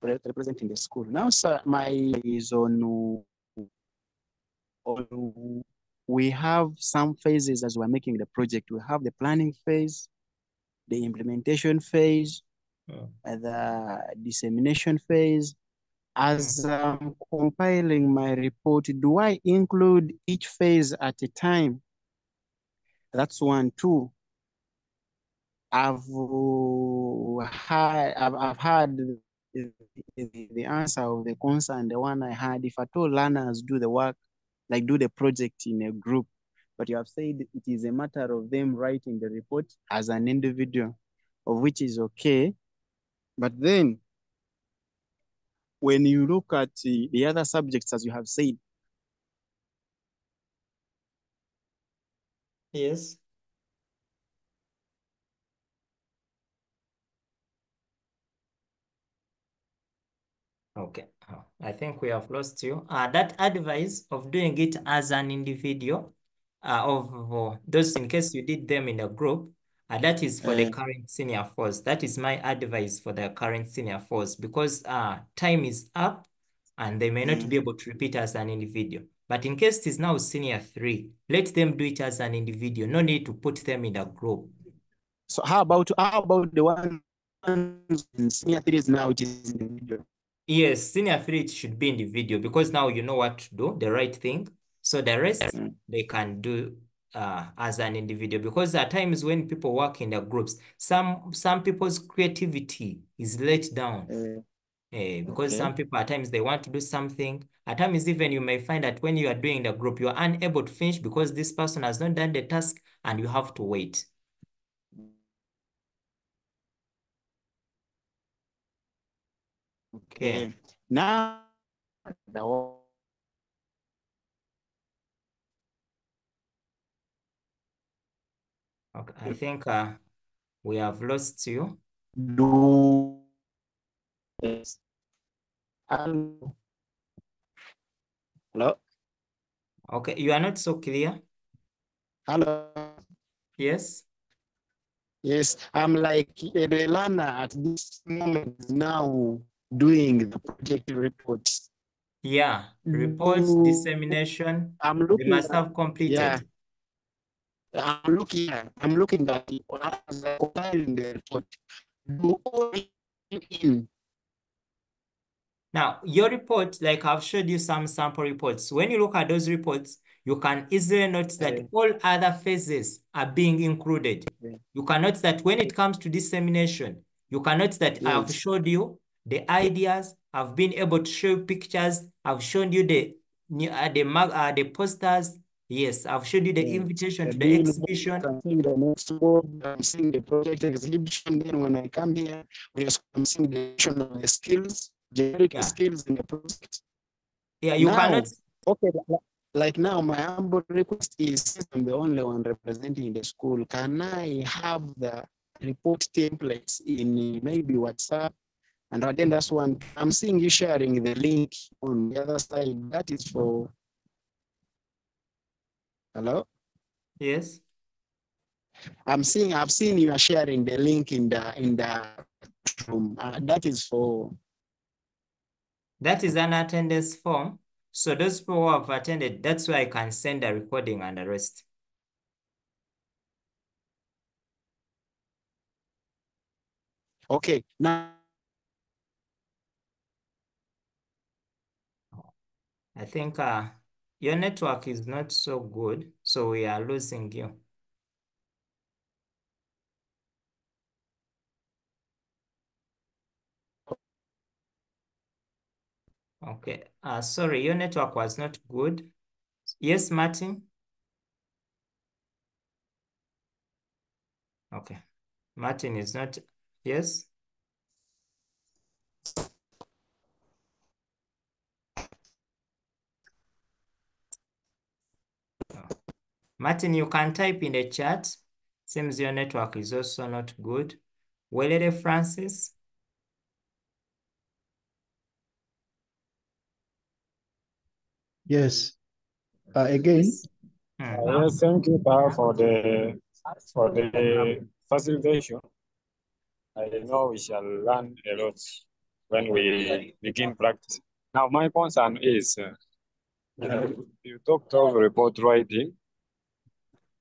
representing the school. Now, sir, my is on we have some phases as we're making the project. We have the planning phase, the implementation phase, the dissemination phase. As I'm compiling my report, do I include each phase at a time? That's 1. 2. I've had the answer of the concern, the one I had. If at all learners do the work, like do the project in a group, but you have said it is a matter of them writing the report as an individual, of which is okay. But then when you look at the other subjects, as you have said. Yes. Okay, I think we have lost you. That advice of doing it as an individual, of those in case you did them in a group, that is for the current senior force. That is my advice for the current senior force because time is up and they may not be able to repeat as an individual. But in case it is now senior 3, let them do it as an individual. No need to put them in a group. So how about the one in senior 3 is now it is individual? Yes, senior 3 it should be individual because now you know what to do, the right thing. So the rest they can do as an individual because at times when people work in the groups, some people's creativity is let down. Because some people at times they want to do something. At times even you may find that when you are doing the group, you are unable to finish because this person has not done the task and you have to wait. Okay. Now okay, I think we have lost you. Yes. Hello. Okay, you are not so clear. Hello. Yes. Yes, I'm like a learner at this moment now doing the project reports. Yeah, reports, dissemination, I'm they looking must at, have completed. yeah, I'm looking at it as I'm compiling the report. Do all in. Now, your report, like I've showed you some sample reports. When you look at those reports, you can easily notice that all other phases are being included. You can notice that when it comes to dissemination, you can notice that I've showed you the ideas, I've been able to show pictures, I've shown you the posters. Yes, I've showed you the invitation to the exhibition. I'm seeing the next board, I'm seeing the project exhibition. Then when I come here, I'm seeing the action of the skills, generic skills in the project. Yeah, you cannot. Okay, like now, my humble request is, since I'm the only one representing the school, can I have the report templates in maybe WhatsApp And again, that's one. I'm seeing you sharing the link on the other side. That is for. Hello? Yes. I've seen you are sharing the link in the room. That is for. That is an attendance form. So those people who have attended, that's why I can send a recording and the rest. Okay. Now. I think your network is not so good, so we are losing you. Okay. Sorry, your network was not good. Yes, Martin? Okay. Martin is not, yes? Martin, you can type in the chat. Seems your network is also not good. Welele Francis? Yes. Again. Yes, thank you, Pa, for the facilitation. I know we shall learn a lot when we begin practice. Now, my concern is you talked of report writing,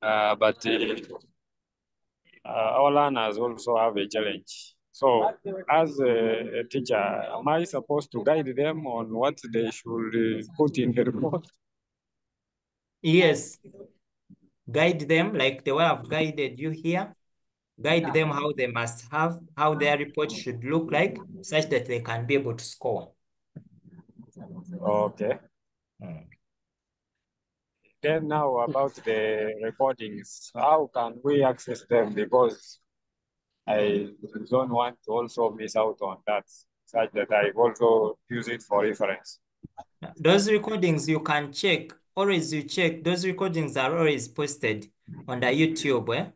but our learners also have a challenge. So, as a teacher, am I supposed to guide them on what they should put in the report? Yes. Guide them like the way I've guided you here. Guide them how they must have, how their report should look like, such that they can be able to score. Okay. Then now about the recordings, how can we access them? Because I don't want to also miss out on that, such that I also use it for reference. Those recordings you can check, always you check, those recordings are always posted on the YouTube.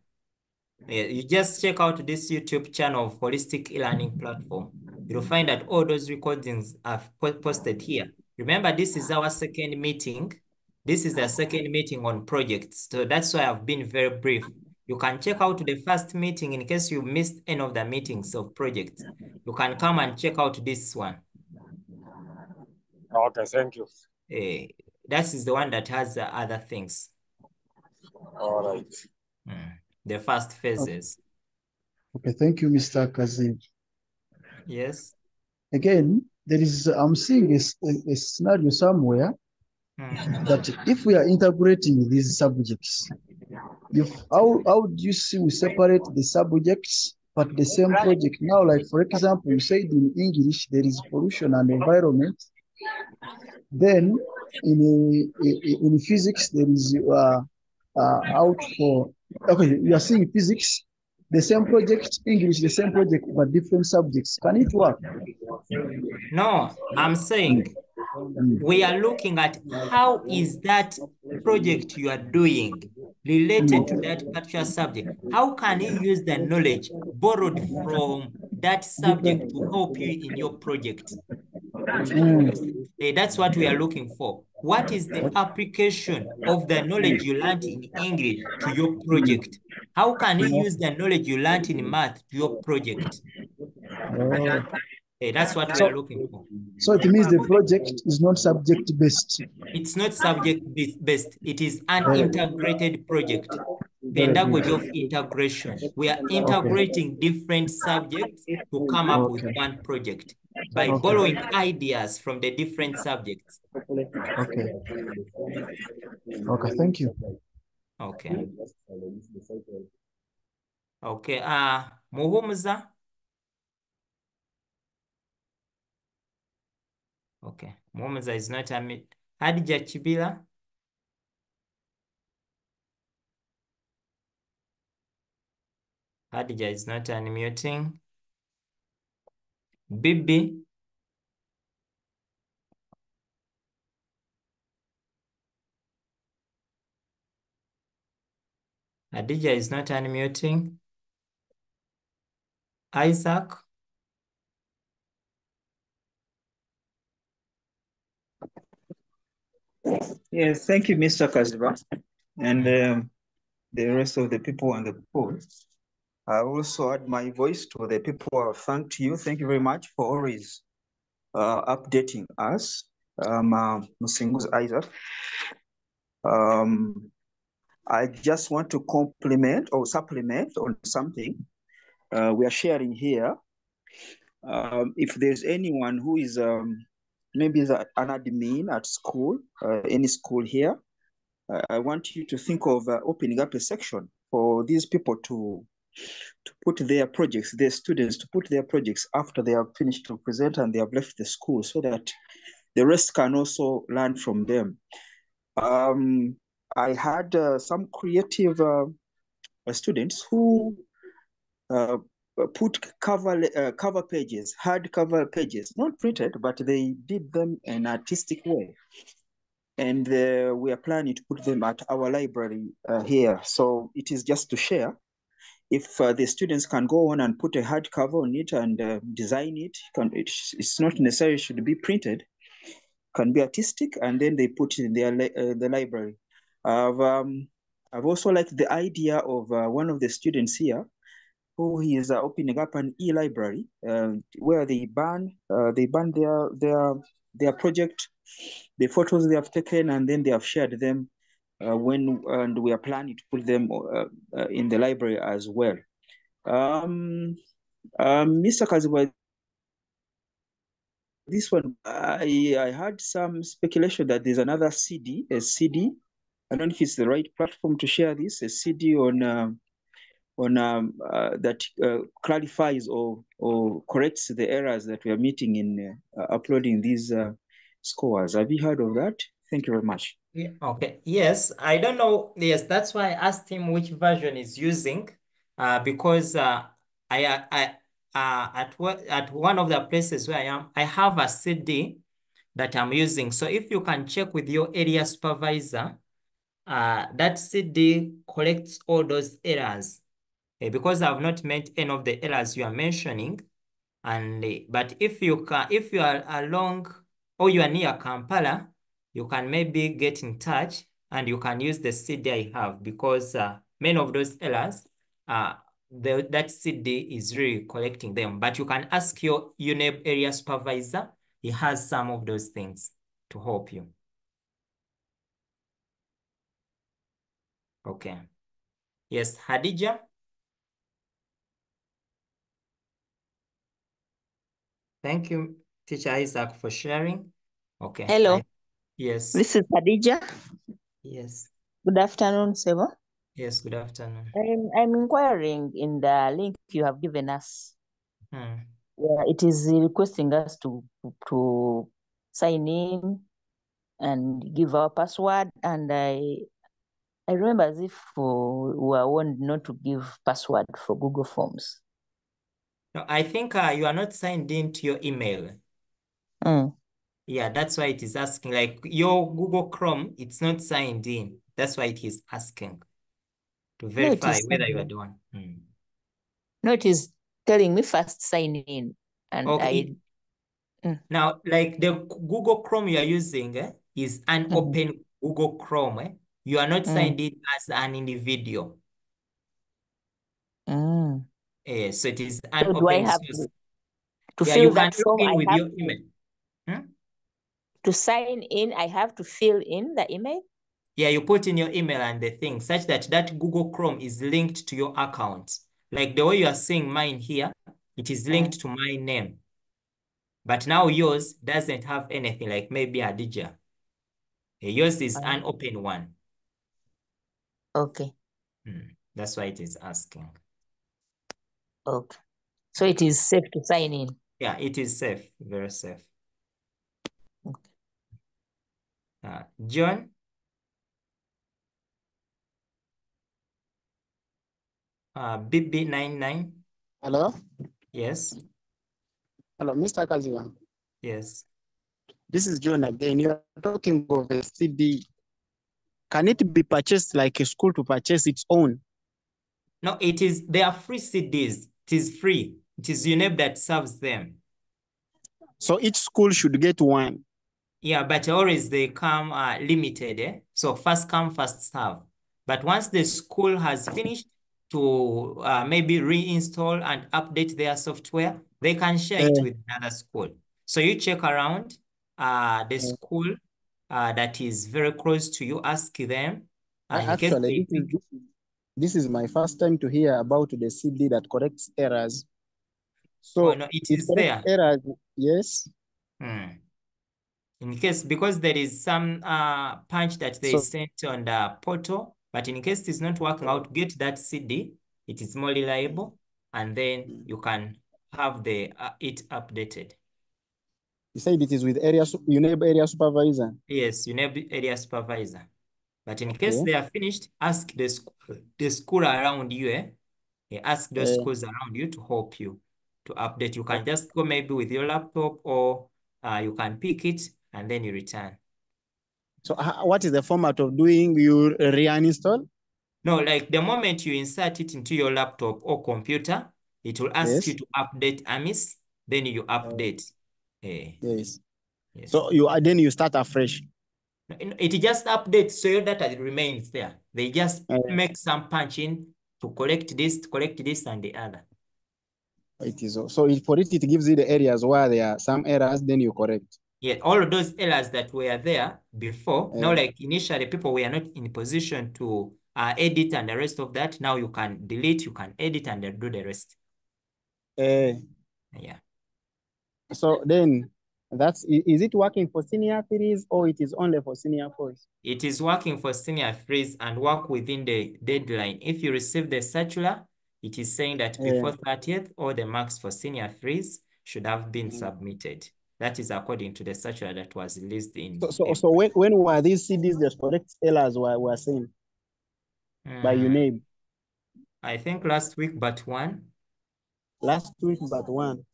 Yeah, you just check out this YouTube channel of Holistic E-Learning Platform. You'll find that all those recordings are posted here. Remember, this is our second meeting. This is the second meeting on projects. So that's why I've been very brief. You can check out the first meeting in case you missed any of the meetings of projects. You can come and check out this one. Okay, thank you. That is the one that has other things. All right. The first phases. Okay, thank you, Mr. Kazim. Yes. Again, I'm seeing a scenario somewhere that if we are integrating these subjects, how do you see we separate the subjects but the same project? Now, like for example, you said in English there is pollution and environment. Then in physics there is out for, okay, you are seeing physics, the same project, English, the same project, but different subjects. Can it work? No, I'm saying we are looking at how is that project you are doing related to that particular subject. How can you use the knowledge borrowed from that subject to help you in your project? That's what we are looking for. What is the application of the knowledge you learned in English to your project? How can you use the knowledge you learned in math to your project? That's what we are looking for. So it means the project is not subject based. It's not subject based. It is an integrated project. The language of integration. We are integrating different subjects to come up with one project by borrowing ideas from the different subjects. Okay. Okay, thank you. Okay. Okay. Muhumuza. Okay. Muhumuza is not a meet. Hadija Chibila. Hadija is not unmuting. Bibi. Hadija is not unmuting. Isaac. Yes, thank you, Mr. Kaziba, and the rest of the people on the call. I also add my voice to the people who have thanked you. Thank you very much for always updating us. Musingu's Isaac. I just want to compliment or supplement on something we are sharing here. If there's anyone who is maybe an admin at school, any school here, I want you to think of opening up a section for these people to put their projects, their students to put their projects after they have finished to present and they have left the school, so that the rest can also learn from them. I had some creative students who put cover pages, hardcover pages, not printed, but they did them in an artistic way. And we are planning to put them at our library here. So it is just to share. If the students can go on and put a hardcover on it and design it, it's not necessarily should be printed, can be artistic, and then they put it in their the library. I've also liked the idea of one of the students here, who is opening up an e-library where they ban their project, the photos they have taken, and then they have shared them and we are planning to put them in the library as well. Mr. Kaziba, this one, I heard some speculation that there's another CD, a CD. I don't know if it's the right platform to share this, a CD on that clarifies or corrects the errors that we are meeting in uploading these scores. Have you heard of that? Thank you very much. Yeah, okay. Yes, I don't know. Yes, that's why I asked him which version he's using, because at one of the places where I am, I have a CD that I'm using. So if you can check with your area supervisor, that CD collects all those errors. Because I've not met any of the errors you are mentioning, and but if you are along or you are near Kampala, you can maybe get in touch and you can use the CD I have, because many of those errors, that CD is really collecting them. But you can ask your UNEB area supervisor. He has some of those things to help you. Okay. Yes, Hadija. Thank you, Teacher Isaac, for sharing. Okay. Hello. Yes. This is Khadija. Yes. Good afternoon, Seva. Yes, good afternoon. I'm inquiring in the link you have given us. Yeah, it is requesting us to sign in and give our password. And I remember as if we were warned not to give password for Google Forms. No, I think you are not signed into your email. Yeah, that's why it is asking. Like your Google Chrome, it's not signed in. That's why it is asking to verify whether you are the one. No, it is telling me first sign in. And okay. Now, like the Google Chrome you are using is an open Google Chrome. You are not signed in as an individual. So it is an so open do I have source. to Yeah, fill you can that log form? in with your email. To sign in, I have to fill in the email? Yeah, you put in your email and the thing such that Google Chrome is linked to your account. Like the way you are seeing mine here, it is linked to my name. But now yours doesn't have anything, like maybe Adija. Yours is an open one. Okay. That's why it is asking. Okay. So it is safe to sign in? Yeah, it is safe, very safe. Okay. John? BB99. Hello? Yes. Hello, Mr. Kaziba. Yes. This is John again. You're talking of a CD. Can it be purchased like a school to purchase its own? No, they are free CDs. It is free. It is UNEB that serves them. So each school should get one? Yeah, but always they come limited, eh? So first come, first serve. But once the school has finished to maybe reinstall and update their software, they can share it with another school. So you check around the school that is very close to you, ask them. In case Actually, they this is my first time to hear about the CD that corrects errors. So oh, no, it it is corrects there. errors, yes. In case, because there is some punch that they So sent on the portal, but in case it's not working out, get that CD. It is more reliable, and then you can have the it updated. you said it is with you enable area supervisor. Yes, you enable area supervisor. But in Okay. case they are finished, ask the school around you. Ask those schools around you to help you to update. You can just go maybe with your laptop, or you can pick it and then you return. So what is the format of doing? You reinstall? No, like the moment you insert it into your laptop or computer, it will ask you to update AMIS, then you update. Yes. Yes. So then you start afresh. It just updates, so your data remains there. They just make some punching to correct this, and the other. It is so for it gives you the areas where there are some errors, then you correct. Yeah, all of those errors that were there before. Now, like initially, people were not in position to edit and the rest of that. Now you can delete, you can edit, and then do the rest. Yeah. So then is it working for senior threes or it is only for senior fours? It is working for senior threes and work within the deadline. If you receive the circular, it is saying that before 30th, all the marks for senior threes should have been submitted. That is according to the circular that was released in. So when were these CDs that correct errors were seen by UNAIB? I think last week, but one. Last week, but one.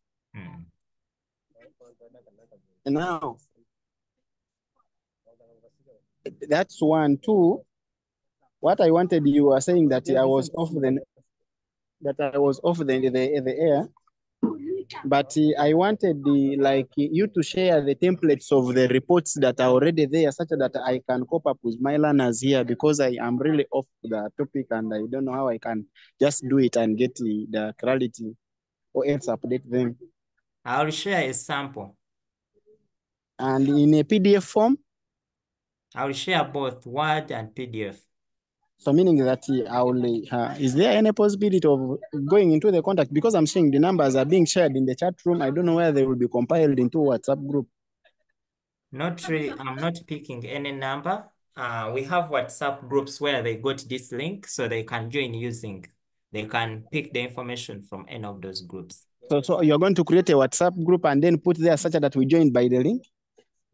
And now, that's one. Two, what I wanted, you were saying that I was off the air, but I wanted you to share the templates of the reports that are already there, such that I can cope up with my learners here, because I am really off the topic and I don't know how I can just do it and get the clarity or else update them. I'll share a sample. And in a PDF form? I'll share both Word and PDF. So meaning that is there any possibility of going into the contact? Because I'm seeing the numbers are being shared in the chat room. I don't know where they will be compiled into WhatsApp group. Not really, I'm not picking any number. We have WhatsApp groups where they got this link so they can join using. They can pick the information from any of those groups. So you're going to create a WhatsApp group and then put there such that we join by the link?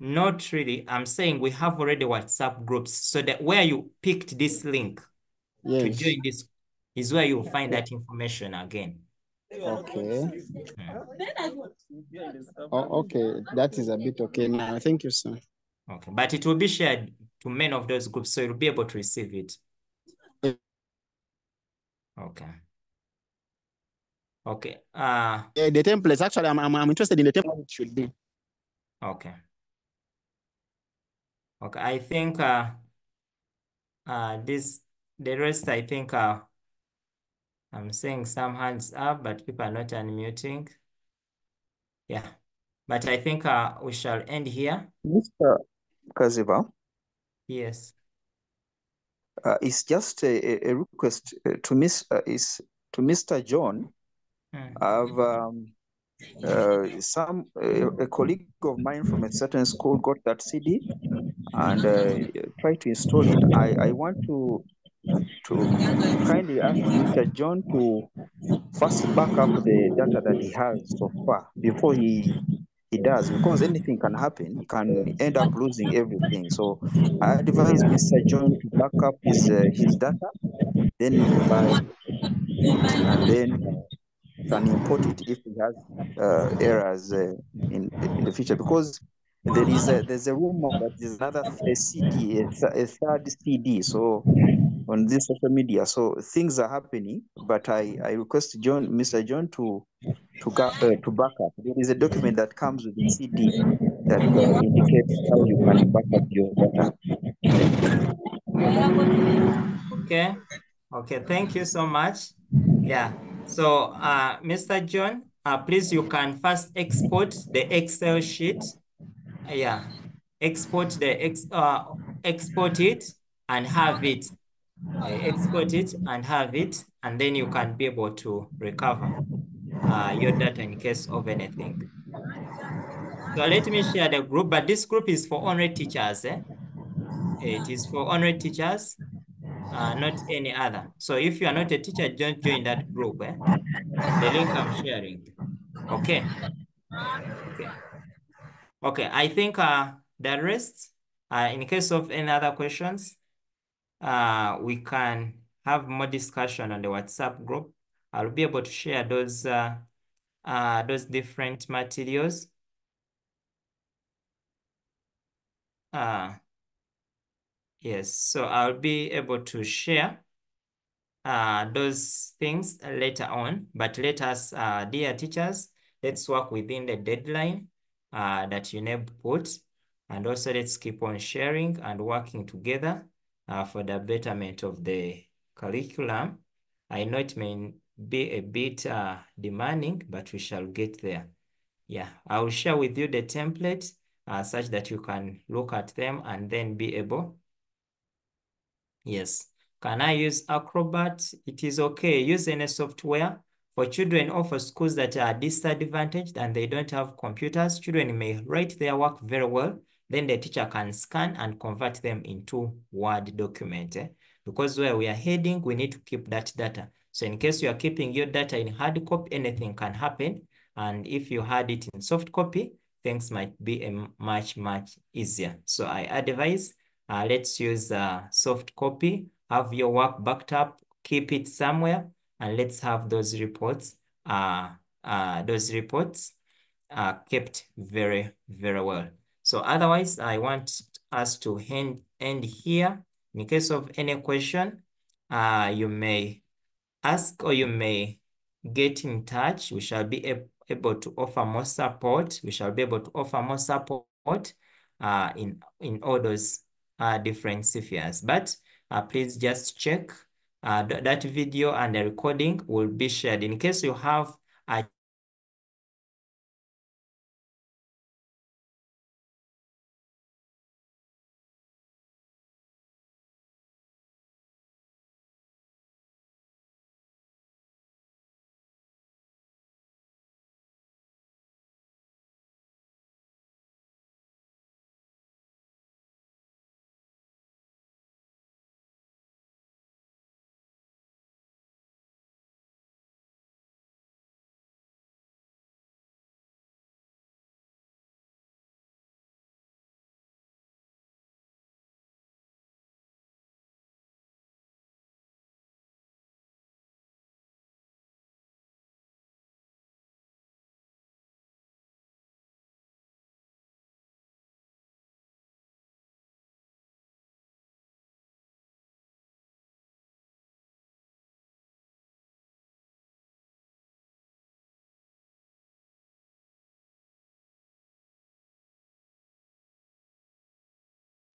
Not really. I'm saying we have already WhatsApp groups, so that where you picked this link to join this is where you'll find that information again. Okay. Okay. That is a bit okay now. Thank you, sir. Okay, but it will be shared to many of those groups, so you'll be able to receive it. Okay. Okay. The templates, actually, I'm interested in the template it should be. Okay. Okay, I think the rest, I think I'm seeing some hands up, but people are not unmuting. Yeah, but I think we shall end here. Mr. Kaziba. Yes. It's just a request to Mr. John. I've a colleague of mine from a certain school got that CD and tried to install it. I want to kindly ask Mr. John to first back up the data that he has so far before he does, because anything can happen. He can end up losing everything. So I advise Mr. John to back up his data, then and then can import it if he has errors in the future, because there's a rumor that there's another CD, a third CD. So on this social media, so things are happening. But I request Mr. John to back up. There is a document that comes with the CD. that indicates how you can back up your data. Okay. Okay, thank you so much. Yeah. So, Mr. John, please, you can first export the Excel sheet. Yeah. Export it and have it. Export it and have it, and then you can be able to recover your data in case of anything. So let me share the group, but this group is for only teachers. It is for only teachers, not any other. So if you are not a teacher, don't join that group. The link I'm sharing. Okay. Okay. Okay. I think the rest, in case of any other questions, we can have more discussion on the WhatsApp group. I'll be able to share those different materials. Yes, so I'll be able to share those things later on, but let us, dear teachers, let's work within the deadline that UNEB put, and also let's keep on sharing and working together for the betterment of the curriculum. I know it may be a bit demanding, but we shall get there. Yeah, I will share with you the template such that you can look at them and then be able. Yes. Can I use Acrobat? It is okay. Use any software. For children or for schools that are disadvantaged and they don't have computers, children may write their work very well. Then the teacher can scan and convert them into Word document. Because where we are heading, we need to keep that data. So in case you are keeping your data in hard copy, anything can happen. And if you had it in soft copy, things might be much easier. So I advise, let's use soft copy, have your work backed up, keep it somewhere, and let's have those reports kept very well. So otherwise, I want us to end here. In case of any question, you may ask or you may get in touch. We shall be able to offer more support. We shall be able to offer more support in all those different spheres. But please just check that video, and the recording will be shared. In case you have a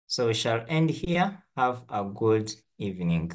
So we shall end here. Have a good evening.